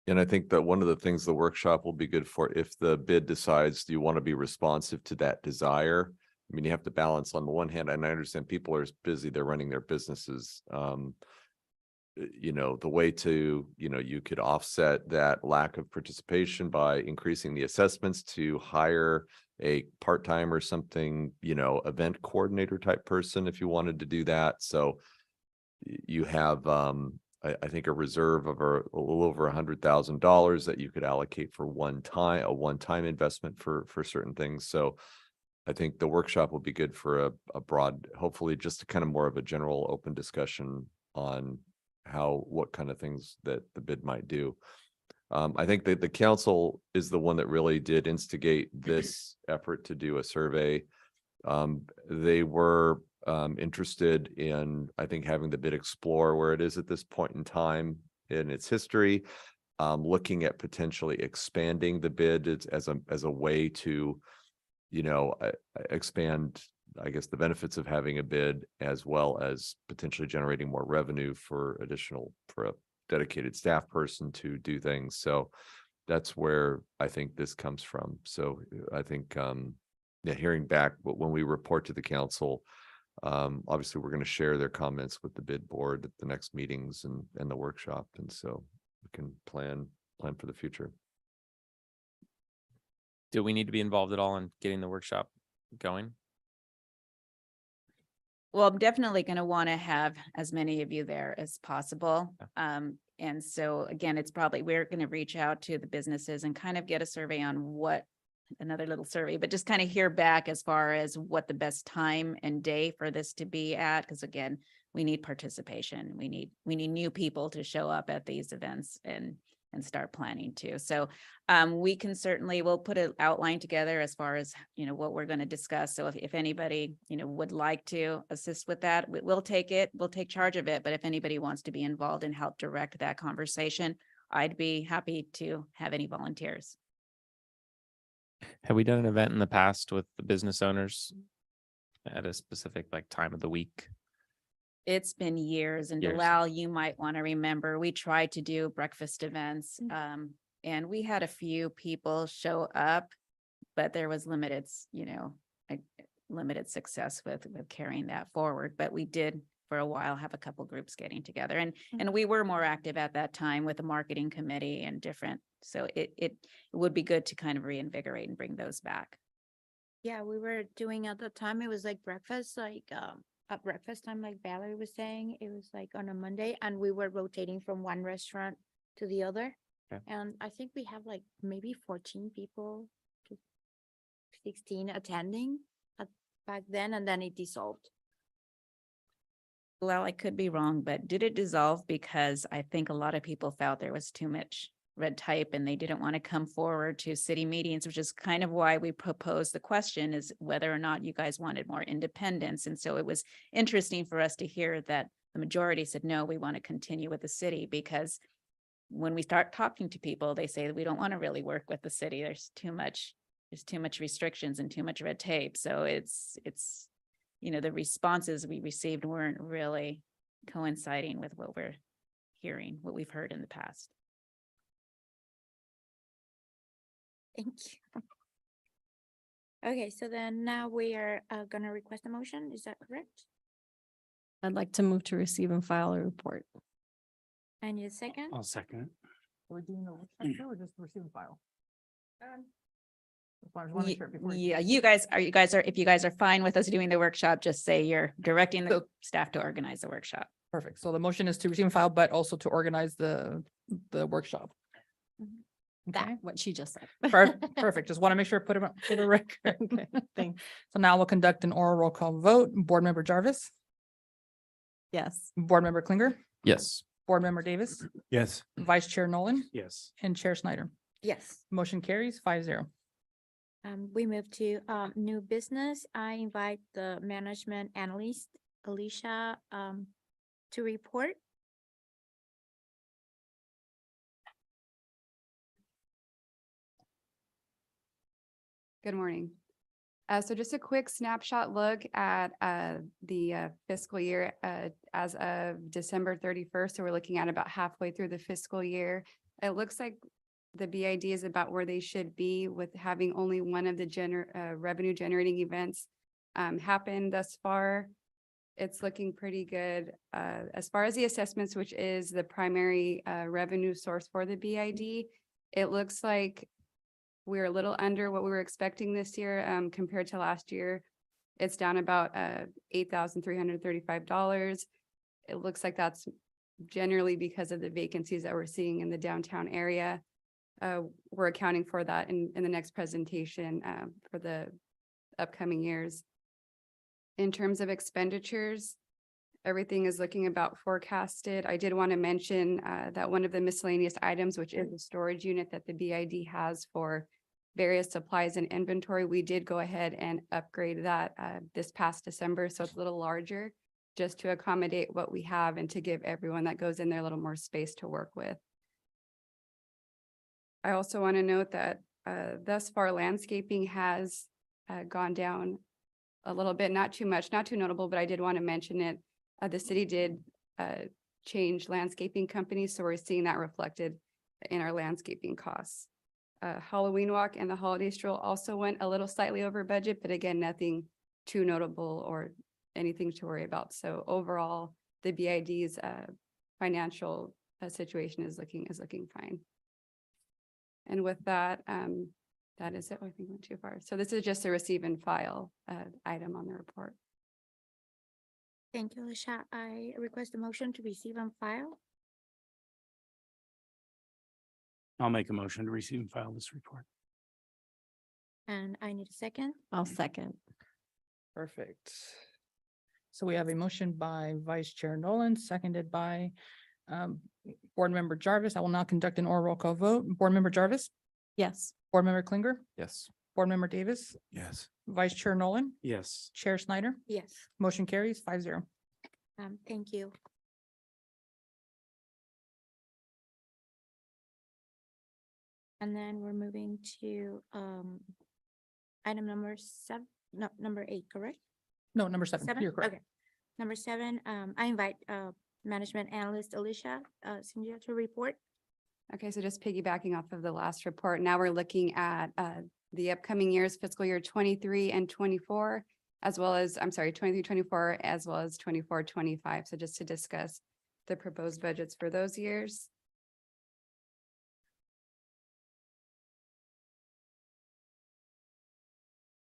[SPEAKER 6] And I think that one of the things the workshop will be good for, if the bid decides, do you want to be responsive to that desire? I mean, you have to balance on the one hand, and I understand people are busy, they're running their businesses. The way to, you could offset that lack of participation by increasing the assessments to hire a part-time or something, event coordinator type person if you wanted to do that. So you have, I think a reserve of a little over $100,000 that you could allocate for a one-time investment for certain things. So I think the workshop will be good for a broad, hopefully just a kind of more of a general open discussion on what kind of things that the bid might do. I think that the council is the one that really did instigate this effort to do a survey. They were interested in, I think, having the bid explore where it is at this point in time in its history, looking at potentially expanding the bid as a way to, expand, I guess, the benefits of having a bid, as well as potentially generating more revenue for a dedicated staff person to do things. So that's where I think this comes from. So I think, hearing back when we report to the council, obviously we're going to share their comments with the bid board at the next meetings and the workshop. And so we can plan for the future.
[SPEAKER 7] Do we need to be involved at all in getting the workshop going?
[SPEAKER 8] Well, I'm definitely going to want to have as many of you there as possible. And so again, we're going to reach out to the businesses and kind of get a survey on another little survey, but just kind of hear back as far as what the best time and day for this to be at. Because again, we need participation. We need new people to show up at these events and start planning too. So we'll put an outline together as far as, what we're going to discuss. So if anybody, would like to assist with that, we'll take charge of it. But if anybody wants to be involved and help direct that conversation, I'd be happy to have any volunteers.
[SPEAKER 7] Have we done an event in the past with the business owners at a specific time of the week?
[SPEAKER 8] It's been years, and
[SPEAKER 7] Years.
[SPEAKER 8] Bilal, you might want to remember, we tried to do breakfast events, and we had a few people show up, but there was limited success with carrying that forward. But we did, for a while, have a couple groups getting together. And
[SPEAKER 1] Mhm.
[SPEAKER 8] we were more active at that time with the marketing committee and different. So it would be good to kind of reinvigorate and bring those back.
[SPEAKER 1] Yeah, we were doing at the time, it was like breakfast, like, at breakfast time, like Valerie was saying, it was like on a Monday and we were rotating from one restaurant to the other.
[SPEAKER 5] Okay.
[SPEAKER 1] And I think we have like maybe 14 people to 16 attending back then, and then it dissolved.
[SPEAKER 8] Well, I could be wrong, but did it dissolve because I think a lot of people felt there was too much red tape and they didn't want to come forward to city meetings, which is kind of why we proposed the question is whether or not you guys wanted more independence. And so it was interesting for us to hear that the majority said, no, we want to continue with the city, because when we start talking to people, they say that we don't want to really work with the city. There's too much restrictions and too much red tape. So it's, the responses we received weren't really coinciding with what we're hearing, what we've heard in the past.
[SPEAKER 1] Thank you. Okay, so then now we are gonna request a motion, is that correct?
[SPEAKER 4] I'd like to move to receive and file a report.
[SPEAKER 1] I need a second.
[SPEAKER 2] Oh.
[SPEAKER 11] I'll second it.
[SPEAKER 2] Are we doing the workshop show or just receive and file? That's why I just wanna make sure before we-
[SPEAKER 8] Yeah, if you guys are fine with us doing the workshop, just say you're directing the
[SPEAKER 2] So-
[SPEAKER 8] staff to organize the workshop.
[SPEAKER 2] Perfect. So the motion is to receive and file, but also to organize the workshop. Okay,
[SPEAKER 4] What she just said.
[SPEAKER 2] perfect. Just want to make sure, put it on for the record.
[SPEAKER 4] Okay, thanks.
[SPEAKER 2] So now we'll conduct an oral roll call vote. Board Member Jarvis,
[SPEAKER 4] Yes.
[SPEAKER 2] Board Member Klinger,
[SPEAKER 7] Yes.
[SPEAKER 2] Board Member Davis,
[SPEAKER 5] Yes.
[SPEAKER 2] Vice Chair Nolan,
[SPEAKER 11] Yes.
[SPEAKER 2] and Chair Snyder.
[SPEAKER 1] Yes.
[SPEAKER 2] Motion carries 5-0.
[SPEAKER 1] We move to new business. I invite the management analyst, Alicia, to report.
[SPEAKER 12] Good morning. So just a quick snapshot look at the fiscal year as of December 31st. So we're looking at about halfway through the fiscal year. It looks like the BID is about where they should be, with having only one of the revenue generating events happen thus far. It's looking pretty good. As far as the assessments, which is the primary revenue source for the BID, it looks like we're a little under what we were expecting this year compared to last year. It's down about $8,335. It looks like that's generally because of the vacancies that we're seeing in the downtown area. We're accounting for that in the next presentation for the upcoming years. In terms of expenditures, everything is looking about forecasted. I did want to mention that one of the miscellaneous items, which is the storage unit that the BID has for various supplies and inventory, we did go ahead and upgrade that this past December. So it's a little larger, just to accommodate what we have and to give everyone that goes in there a little more space to work with. I also want to note that thus far landscaping has gone down a little bit, not too much, not too notable, but I did want to mention it. The city did change landscaping companies, so we're seeing that reflected in our landscaping costs. Halloween walk and the holiday stroll also went a little slightly over budget, but again, nothing too notable or anything to worry about. So overall, the BID's financial situation is looking fine. And with that, that is it. I think I went too far. So this is just a receive and file item on the report.
[SPEAKER 1] Thank you, Alicia. I request a motion to receive and file.
[SPEAKER 11] I'll make a motion to receive and file this report.
[SPEAKER 1] And I need a second.
[SPEAKER 4] I'll second.
[SPEAKER 2] Perfect. So we have a motion by Vice Chair Nolan, seconded by Board Member Jarvis. I will now conduct an oral roll call vote. Board Member Jarvis,
[SPEAKER 4] Yes.
[SPEAKER 2] Board Member Klinger,
[SPEAKER 7] Yes.
[SPEAKER 2] Board Member Davis,
[SPEAKER 5] Yes.
[SPEAKER 2] Vice Chair Nolan,
[SPEAKER 11] Yes.
[SPEAKER 2] Chair Snyder.
[SPEAKER 1] Yes.
[SPEAKER 2] Motion carries 5-0.
[SPEAKER 1] Thank you. And then we're moving to item number 7, no, number 8, correct?
[SPEAKER 2] No, number 7.
[SPEAKER 1] 7?
[SPEAKER 2] You're correct.
[SPEAKER 1] Okay. Number 7, I invite management analyst Alicia Cynthia to report.
[SPEAKER 12] Okay, so just piggybacking off of the last report, now we're looking at the upcoming years, fiscal year 23 and 24. as well as, I'm sorry, 23-24 as well as 24-25. So just to discuss the proposed budgets for those years.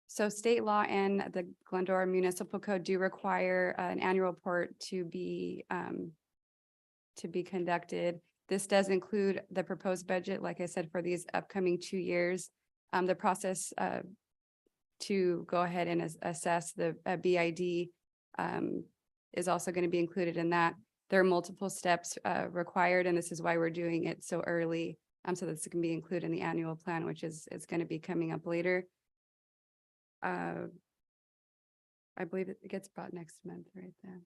[SPEAKER 12] So state law and the Glendora Municipal Code do require an annual report to be conducted. This does include the proposed budget, like I said, for these upcoming 2 years. The process to go ahead and assess the BID is also going to be included in that. There are multiple steps required, and this is why we're doing it so early. So this can be included in the annual plan, which is going to be coming up later. I believe it gets brought next month, right there.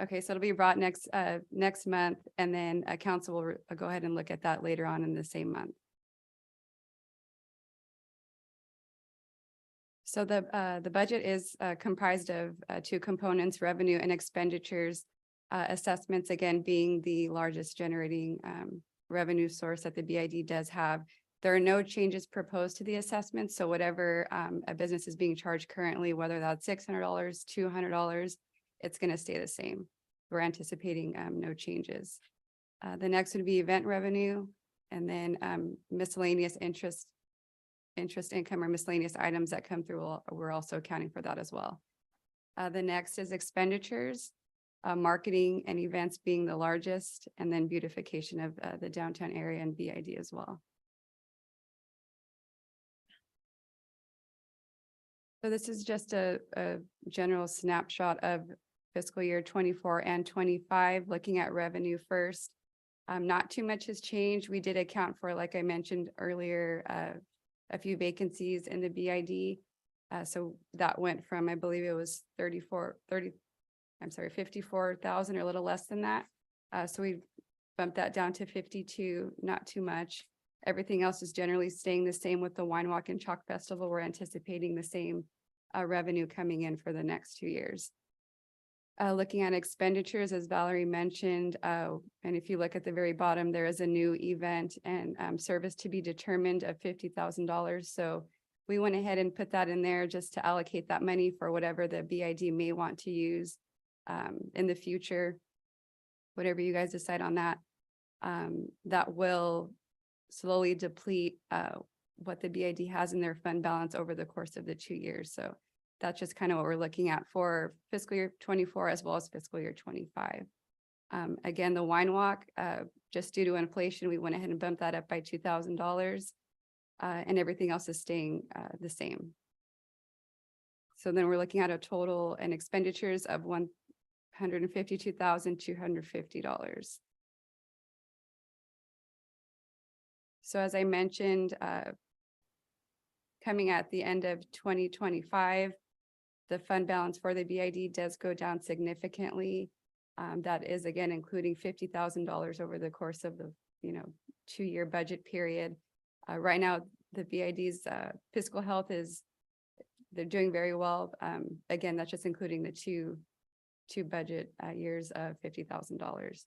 [SPEAKER 12] Okay, so it'll be brought next month, and then council will go ahead and look at that later on in the same month. So the budget is comprised of 2 components, revenue and expenditures. Assessments, again, being the largest generating revenue source that the BID does have. There are no changes proposed to the assessment. So whatever a business is being charged currently, whether that's $600, $200, it's going to stay the same. We're anticipating no changes. The next would be event revenue, and then miscellaneous interest income or miscellaneous items that come through. We're also accounting for that as well. The next is expenditures, marketing and events being the largest, and then beautification of the downtown area and BID as well. So this is just a general snapshot of fiscal year 24 and 25, looking at revenue first. Not too much has changed. We did account for, like I mentioned earlier, a few vacancies in the BID. So that went from, I believe it was 54,000 or a little less than that. So we bumped that down to 52, not too much. Everything else is generally staying the same with the Wine Walk and Chalk Festival. We're anticipating the same revenue coming in for the next 2 years. Looking at expenditures, as Valerie mentioned, and if you look at the very bottom, there is a new event and service to be determined of $50,000. So we went ahead and put that in there just to allocate that money for whatever the BID may want to use in the future, whatever you guys decide on that. That will slowly deplete what the BID has in their fund balance over the course of the 2 years. So that's just kind of what we're looking at for fiscal year 24 as well as fiscal year 25. Again, the Wine Walk, just due to inflation, we went ahead and bumped that up by $2,000, and everything else is staying the same. So then we're looking at a total and expenditures of $152,250. So as I mentioned, coming at the end of 2025, the fund balance for the BID does go down significantly. That is, again, including $50,000 over the course of the 2-year budget period. Right now, the BID's fiscal health they're doing very well. Again, that's just including the two budget years of $50,000.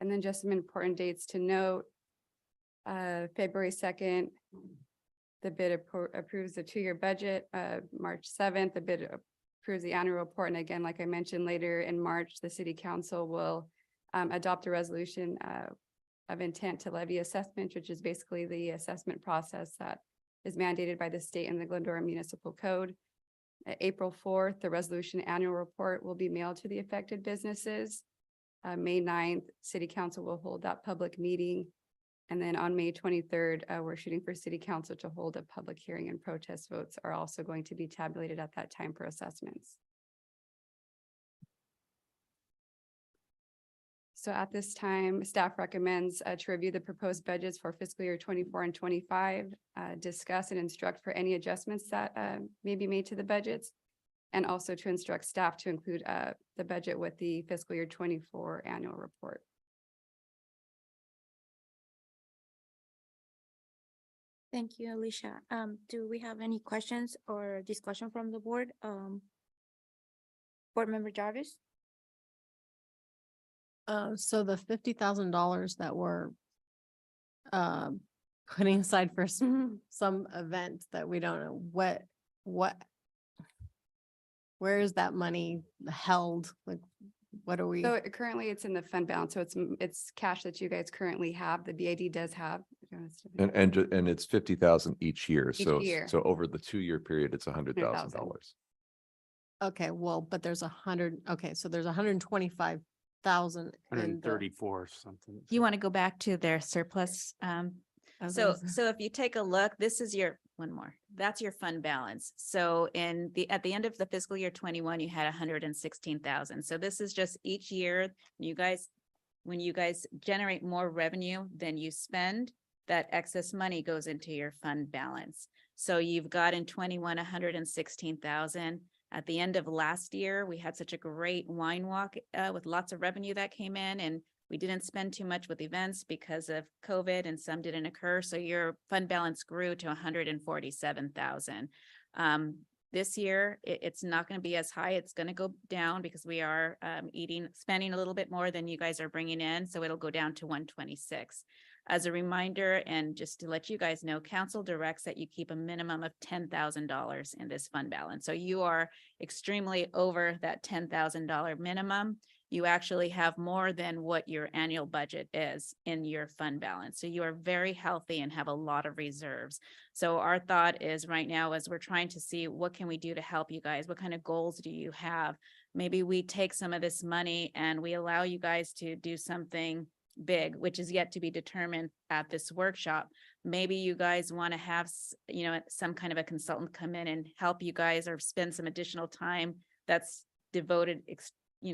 [SPEAKER 12] And then just some important dates to note. February 2nd, the bid approves the 2-year budget. March 7th, the bid approves the annual report. And again, like I mentioned, later in March, the city council will adopt a resolution of intent to levy assessment, which is basically the assessment process that is mandated by the state and the Glendora Municipal Code. April 4th, the resolution annual report will be mailed to the affected businesses. May 9th, city council will hold that public meeting. And then on May 23rd, we're shooting for city council to hold a public hearing, and protest votes are also going to be tabulated at that time for assessments. So at this time, staff recommends to review the proposed budgets for fiscal year 24 and 25, discuss and instruct for any adjustments that may be made to the budgets, and also to instruct staff to include the budget with the fiscal year 24 annual report.
[SPEAKER 1] Thank you, Alicia. Do we have any questions or discussion from the board? Board Member Jarvis?
[SPEAKER 4] So the $50,000 that were putting aside for some event that we don't know where is that money held? Like, what are we?
[SPEAKER 12] So currently it's in the fund balance. So it's cash that you guys currently have. The BID does have.
[SPEAKER 6] And it's 50,000 each year.
[SPEAKER 12] Each
[SPEAKER 6] So,
[SPEAKER 12] year.
[SPEAKER 6] so over the 2-year period, it's $100,000.
[SPEAKER 4] Okay, well, but there's so there's 125,000.
[SPEAKER 11] 134 something.
[SPEAKER 8] You want to go back to their surplus? So if you take a look, this is your, one more, that's your fund balance. So at the end of the fiscal year 21, you had 116,000. So this is just each year, when you guys generate more revenue than you spend, that excess money goes into your fund balance. So you've got in 21, 116,000. At the end of last year, we had such a great wine walk with lots of revenue that came in, and we didn't spend too much with events because of COVID, and some didn't occur. So your fund balance grew to 147,000. This year, it's not going to be as high. It's going to go down because we are spending a little bit more than you guys are bringing in. So it'll go down to 126. As a reminder, and just to let you guys know, council directs that you keep a minimum of $10,000 in this fund balance. So you are extremely over that $10,000 minimum. You actually have more than what your annual budget is in your fund balance. So you are very healthy and have a lot of reserves. So our thought is right now, as we're trying to see what can we do to help you guys, what kind of goals do you have? Maybe we take some of this money and we allow you guys to do something big, which is yet to be determined at this workshop. Maybe you guys want to have, some kind of a consultant come in and help you guys, or spend some additional time that's devoted,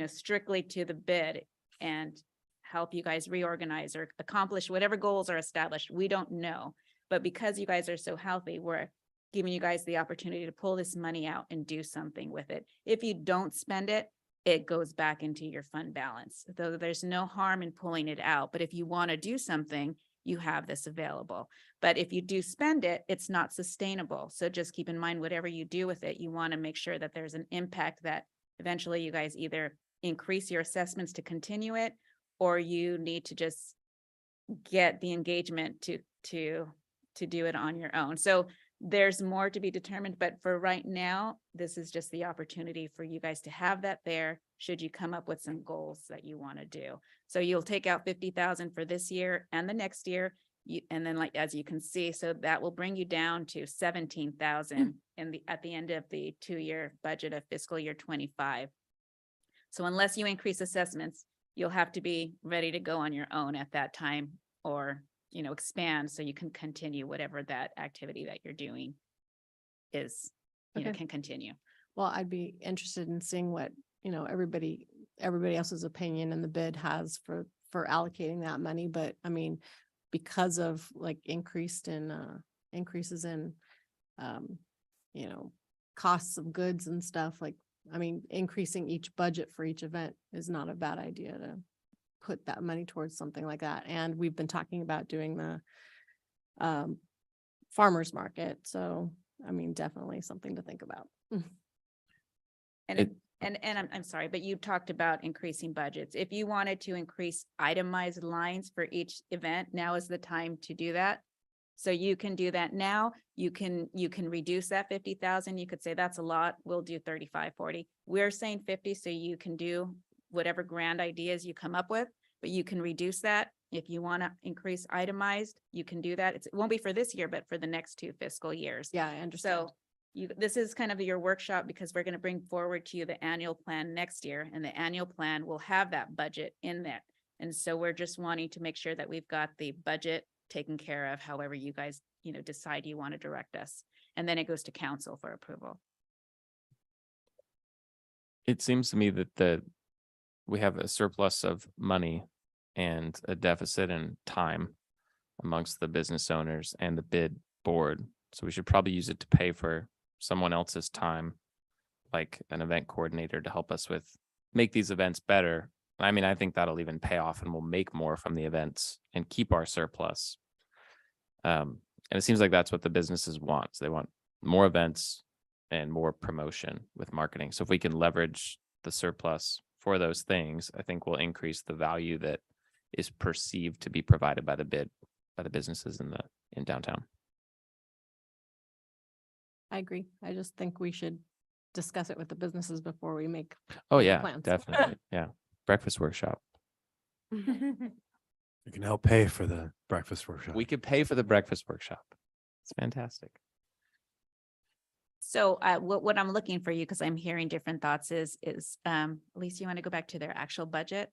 [SPEAKER 8] strictly to the bid, and help you guys reorganize or accomplish whatever goals are established. We don't know, but because you guys are so healthy, we're giving you guys the opportunity to pull this money out and do something with it. If you don't spend it, it goes back into your fund balance. Though there's no harm in pulling it out, but if you want to do something, you have this available. But if you do spend it, it's not sustainable. So just keep in mind, whatever you do with it, you want to make sure that there's an impact, that eventually you guys either increase your assessments to continue it, or you need to just get the engagement to do it on your own. So there's more to be determined, but for right now, this is just the opportunity for you guys to have that there, should you come up with some goals that you want to do. So you'll take out 50,000 for this year and the next year. And then, like, as you can see, so that will bring you down to 17,000 at the end of the 2-year budget of fiscal year 25. So unless you increase assessments, you'll have to be ready to go on your own at that time, or expand so you can continue whatever that activity that you're doing is, can continue.
[SPEAKER 4] Well, I'd be interested in seeing what, everybody else's opinion in the bid has for allocating that money. But I mean, because of like increases in, costs of goods and stuff, like, I mean, increasing each budget for each event is not a bad idea to put that money towards something like that. And we've been talking about doing the farmer's market. So, I mean, definitely something to think about.
[SPEAKER 8] And I'm sorry, but you talked about increasing budgets. If you wanted to increase itemized lines for each event, now is the time to do that. So you can do that now. You can reduce that 50,000. You could say that's a lot. We'll do 35, 40. We're saying 50, so you can do whatever grand ideas you come up with, but you can reduce that. If you want to increase itemized, you can do that. It won't be for this year, but for the next 2 fiscal years.
[SPEAKER 4] Yeah, I understand.
[SPEAKER 8] So this is kind of your workshop, because we're going to bring forward to you the annual plan next year, and the annual plan will have that budget in there. And so we're just wanting to make sure that we've got the budget taken care of, however you guys, decide you want to direct us. And then it goes to council for approval.
[SPEAKER 7] It seems to me that we have a surplus of money and a deficit in time amongst the business owners and the bid board. So we should probably use it to pay for someone else's time, like an event coordinator, to help us make these events better. I mean, I think that'll even pay off, and we'll make more from the events and keep our surplus. And it seems like that's what the businesses want. So they want more events and more promotion with marketing. So if we can leverage the surplus for those things, I think we'll increase the value that is perceived to be provided by the businesses in downtown.
[SPEAKER 4] I agree. I just think we should discuss it with the businesses before we make.
[SPEAKER 7] Oh,
[SPEAKER 4] make
[SPEAKER 7] yeah,
[SPEAKER 4] plans.
[SPEAKER 7] definitely. Yeah. Breakfast workshop.
[SPEAKER 5] You can help pay for the breakfast workshop.
[SPEAKER 7] We could pay for the breakfast workshop. It's fantastic.
[SPEAKER 8] So what I'm looking for you, because I'm hearing different thoughts is Lisa, you want to go back to their actual budget?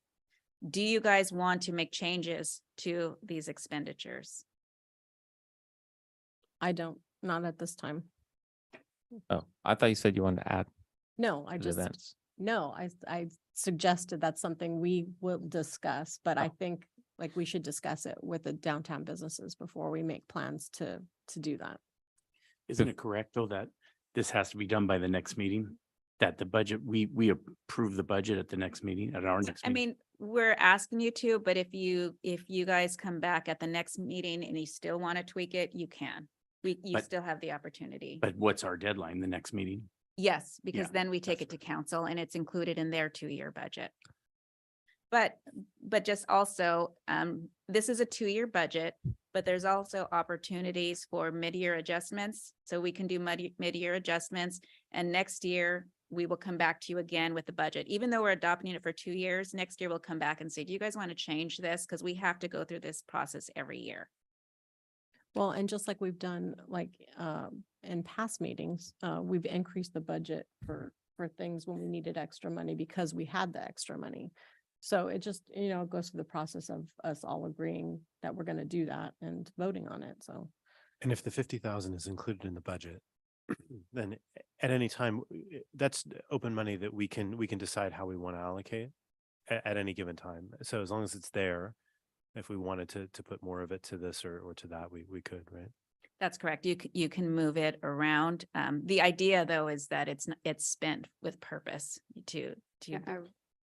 [SPEAKER 8] Do you guys want to make changes to these expenditures?
[SPEAKER 4] I don't, not at this time.
[SPEAKER 7] Oh, I thought you said you wanted to add
[SPEAKER 4] No, I
[SPEAKER 7] to the
[SPEAKER 4] just,
[SPEAKER 7] events.
[SPEAKER 4] no, I suggested that's something we will discuss, but I
[SPEAKER 7] Oh.
[SPEAKER 4] think like we should discuss it with the downtown businesses before we make plans to do that.
[SPEAKER 11] Isn't it correct, though, that this has to be done by the next meeting? That the budget, we approve the budget at the next meeting, at our next
[SPEAKER 8] I
[SPEAKER 11] meeting?
[SPEAKER 8] mean, we're asking you to, but if you guys come back at the next meeting and you still want to tweak it, you can. You
[SPEAKER 11] But-
[SPEAKER 8] still have the opportunity.
[SPEAKER 11] But what's our deadline, the next meeting?
[SPEAKER 8] Yes, because
[SPEAKER 11] Yeah,
[SPEAKER 8] then we take it
[SPEAKER 11] that's
[SPEAKER 8] to council and it's included in their 2-year budget. But just also, this is a 2-year budget, but there's also opportunities for mid-year adjustments. So we can do mid-year adjustments, and next year we will come back to you again with the budget. Even though we're adopting it for 2 years, next year we'll come back and say, do you guys want to change this? Because we have to go through this process every year.
[SPEAKER 4] Well, and just like we've done like in past meetings, we've increased the budget for things when we needed extra money because we had the extra money. So it just, goes through the process of us all agreeing that we're gonna do that and voting on it, so.
[SPEAKER 5] And if the 50,000 is included in the budget, then at any time, that's open money that we can decide how we want to allocate at any given time. So as long as it's there, if we wanted to put more of it to this or to that, we could, right?
[SPEAKER 8] That's correct. You can move it around. The idea though is that it's spent with purpose to.
[SPEAKER 12] Yeah,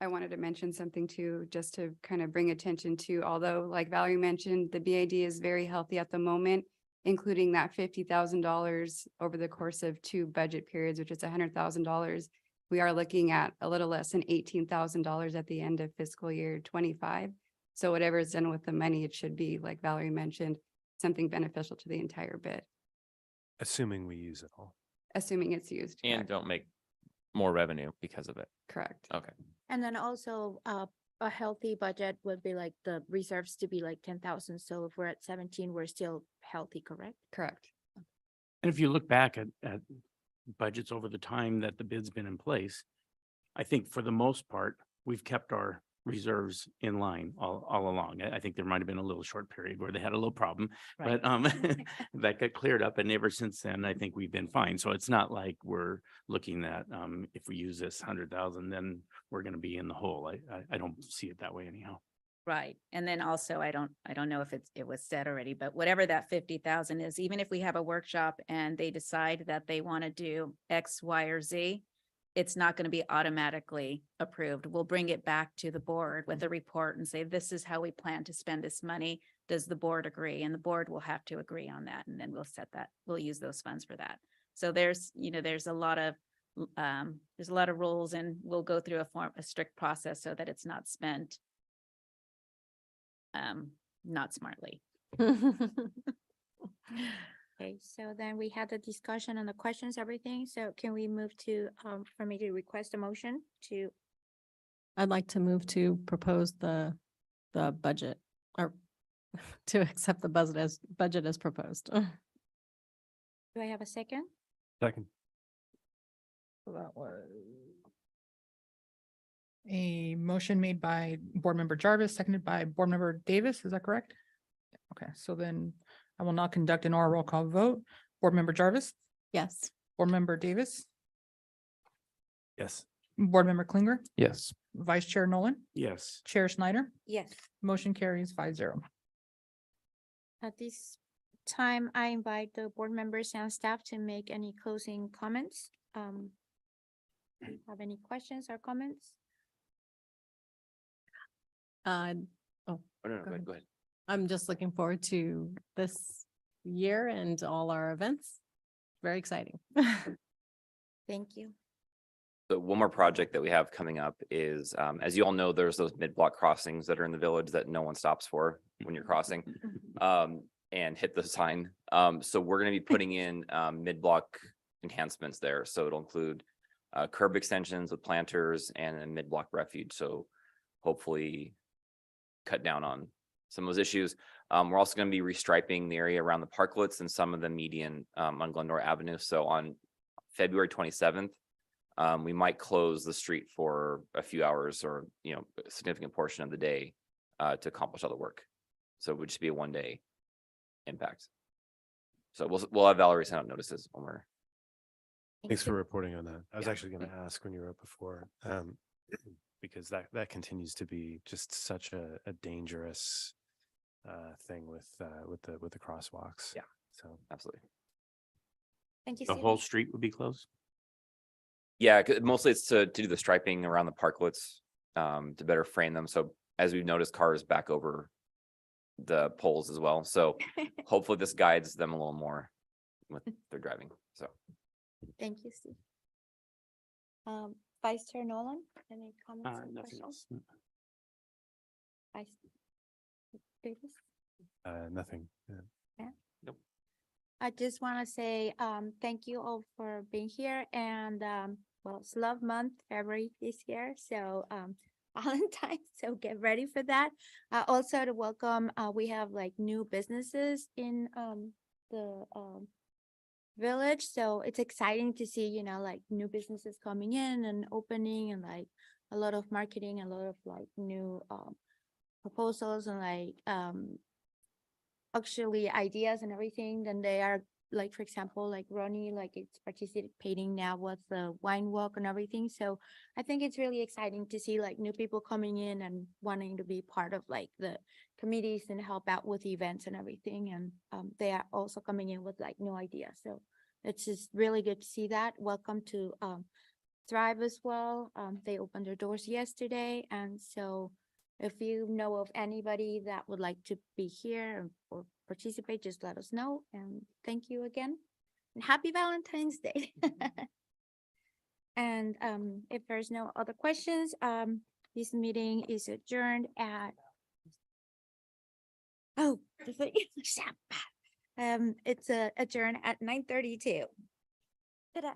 [SPEAKER 12] I wanted to mention something too, just to kind of bring attention to, although like Valerie mentioned, the BAD is very healthy at the moment, including that $50,000 over the course of 2 budget periods, which is $100,000. We are looking at a little less than $18,000 at the end of fiscal year 25. So whatever is done with the money, it should be, like Valerie mentioned, something beneficial to the entire bit,
[SPEAKER 5] Assuming we use it all.
[SPEAKER 12] assuming it's used.
[SPEAKER 7] And
[SPEAKER 12] correct?
[SPEAKER 7] don't make more revenue because of it.
[SPEAKER 12] Correct.
[SPEAKER 7] Okay.
[SPEAKER 1] And then also, a healthy budget would be like the reserves to be like 10,000. So if we're at 17, we're still healthy, correct?
[SPEAKER 12] Correct.
[SPEAKER 11] And if you look back at budgets over the time that the bid's been in place, I think for the most part, we've kept our reserves in line all along. I think there might have been a little short period where they had a little problem,
[SPEAKER 8] Right.
[SPEAKER 11] but that got cleared up, and ever since then, I think we've been fine. So it's not like we're looking at if we use this 100,000, then we're going to be in the hole. I don't see it that way anyhow.
[SPEAKER 8] Right. And then also, I don't know if it was said already, but whatever that 50,000 is, even if we have a workshop and they decide that they want to do X, Y, or Z, it's not going to be automatically approved. We'll bring it back to the board with a report and say, this is how we plan to spend this money. Does the board agree? And the board will have to agree on that. And then we'll use those funds for that. So there's a lot of rules, and we'll go through a strict process so that it's not spent not smartly.
[SPEAKER 1] Okay, so then we had the discussion and the questions, everything. So can we move to, for me to request a motion to,
[SPEAKER 4] I'd like to move to propose the budget or to accept the budget as proposed.
[SPEAKER 1] do I have a second?
[SPEAKER 5] Second.
[SPEAKER 2] That was a motion made by Board Member Jarvis, seconded by Board Member Davis. Is that correct? Okay, so then I will now conduct an oral roll call vote. Board Member Jarvis,
[SPEAKER 4] Yes.
[SPEAKER 2] Board Member Davis,
[SPEAKER 5] Yes.
[SPEAKER 2] Board Member Klinger,
[SPEAKER 7] Yes.
[SPEAKER 2] Vice Chair Nolan,
[SPEAKER 11] Yes.
[SPEAKER 2] Chair Schneider.
[SPEAKER 1] Yes.
[SPEAKER 2] Motion carries 5-0.
[SPEAKER 1] At this time, I invite the board members and staff to make any closing comments. Have any questions or comments?
[SPEAKER 10] Oh, no,
[SPEAKER 4] Go ahead.
[SPEAKER 10] go ahead.
[SPEAKER 4] I'm just looking forward to this year and all our events. Very exciting.
[SPEAKER 1] Thank you.
[SPEAKER 10] So one more project that we have coming up is, as you all know, there's those mid-block crossings that are in the village that no one stops for when you're crossing. and hit the sign. So we're gonna be putting in mid-block enhancements there. So it'll include curb extensions with planters and a mid-block refuge. So hopefully cut down on some of those issues. We're also gonna be restriping the area around the parklets and some of the median on Glendora Avenue. So on February 27th, we might close the street for a few hours or, a significant portion of the day to accomplish all the work. So it would just be a 1-day impact. So we'll have Valerie send out notices when we're.
[SPEAKER 5] Thanks for reporting on that. I was
[SPEAKER 10] Yeah.
[SPEAKER 5] actually going to ask when you were up before, because that continues to be just such a dangerous thing with the crosswalks.
[SPEAKER 10] Yeah.
[SPEAKER 5] So
[SPEAKER 10] Absolutely.
[SPEAKER 1] Thank you.
[SPEAKER 11] The
[SPEAKER 1] Steve.
[SPEAKER 11] whole street would be closed?
[SPEAKER 10] Yeah, mostly it's to do the striping around the parklets to better frame them. So as we've noticed, cars back over the poles as well. So hopefully this guides them a little more with their driving. So
[SPEAKER 1] Thank you, Steve. Vice Chair Nolan, any comments? or
[SPEAKER 11] Nothing
[SPEAKER 1] questions?
[SPEAKER 11] else.
[SPEAKER 1] Vice Davis?
[SPEAKER 5] nothing. Yeah.
[SPEAKER 1] I just want to say, thank you all for being here and, well, it's Love Month, February this year, so, Valentine's, so get ready for that. Also to welcome, we have like new businesses in, the, village, so it's exciting to see, like new businesses coming in and opening and like a lot of marketing, a lot of like new, proposals and like, actually ideas and everything, then they are like, for example, like Ronnie, like it's participating now with the wine walk and everything. So I think it's really exciting to see like new people coming in and wanting to be part of like the committees and help out with events and everything. And they are also coming in with like new ideas. So it's just really good to see that. Welcome to Thrive as well. They opened their doors yesterday. And so if you know of anybody that would like to be here or participate, just let us know. And thank you again. And happy Valentine's Day. And if there's no other questions, this meeting is adjourned at it's adjourned at 9:32. Ta-da.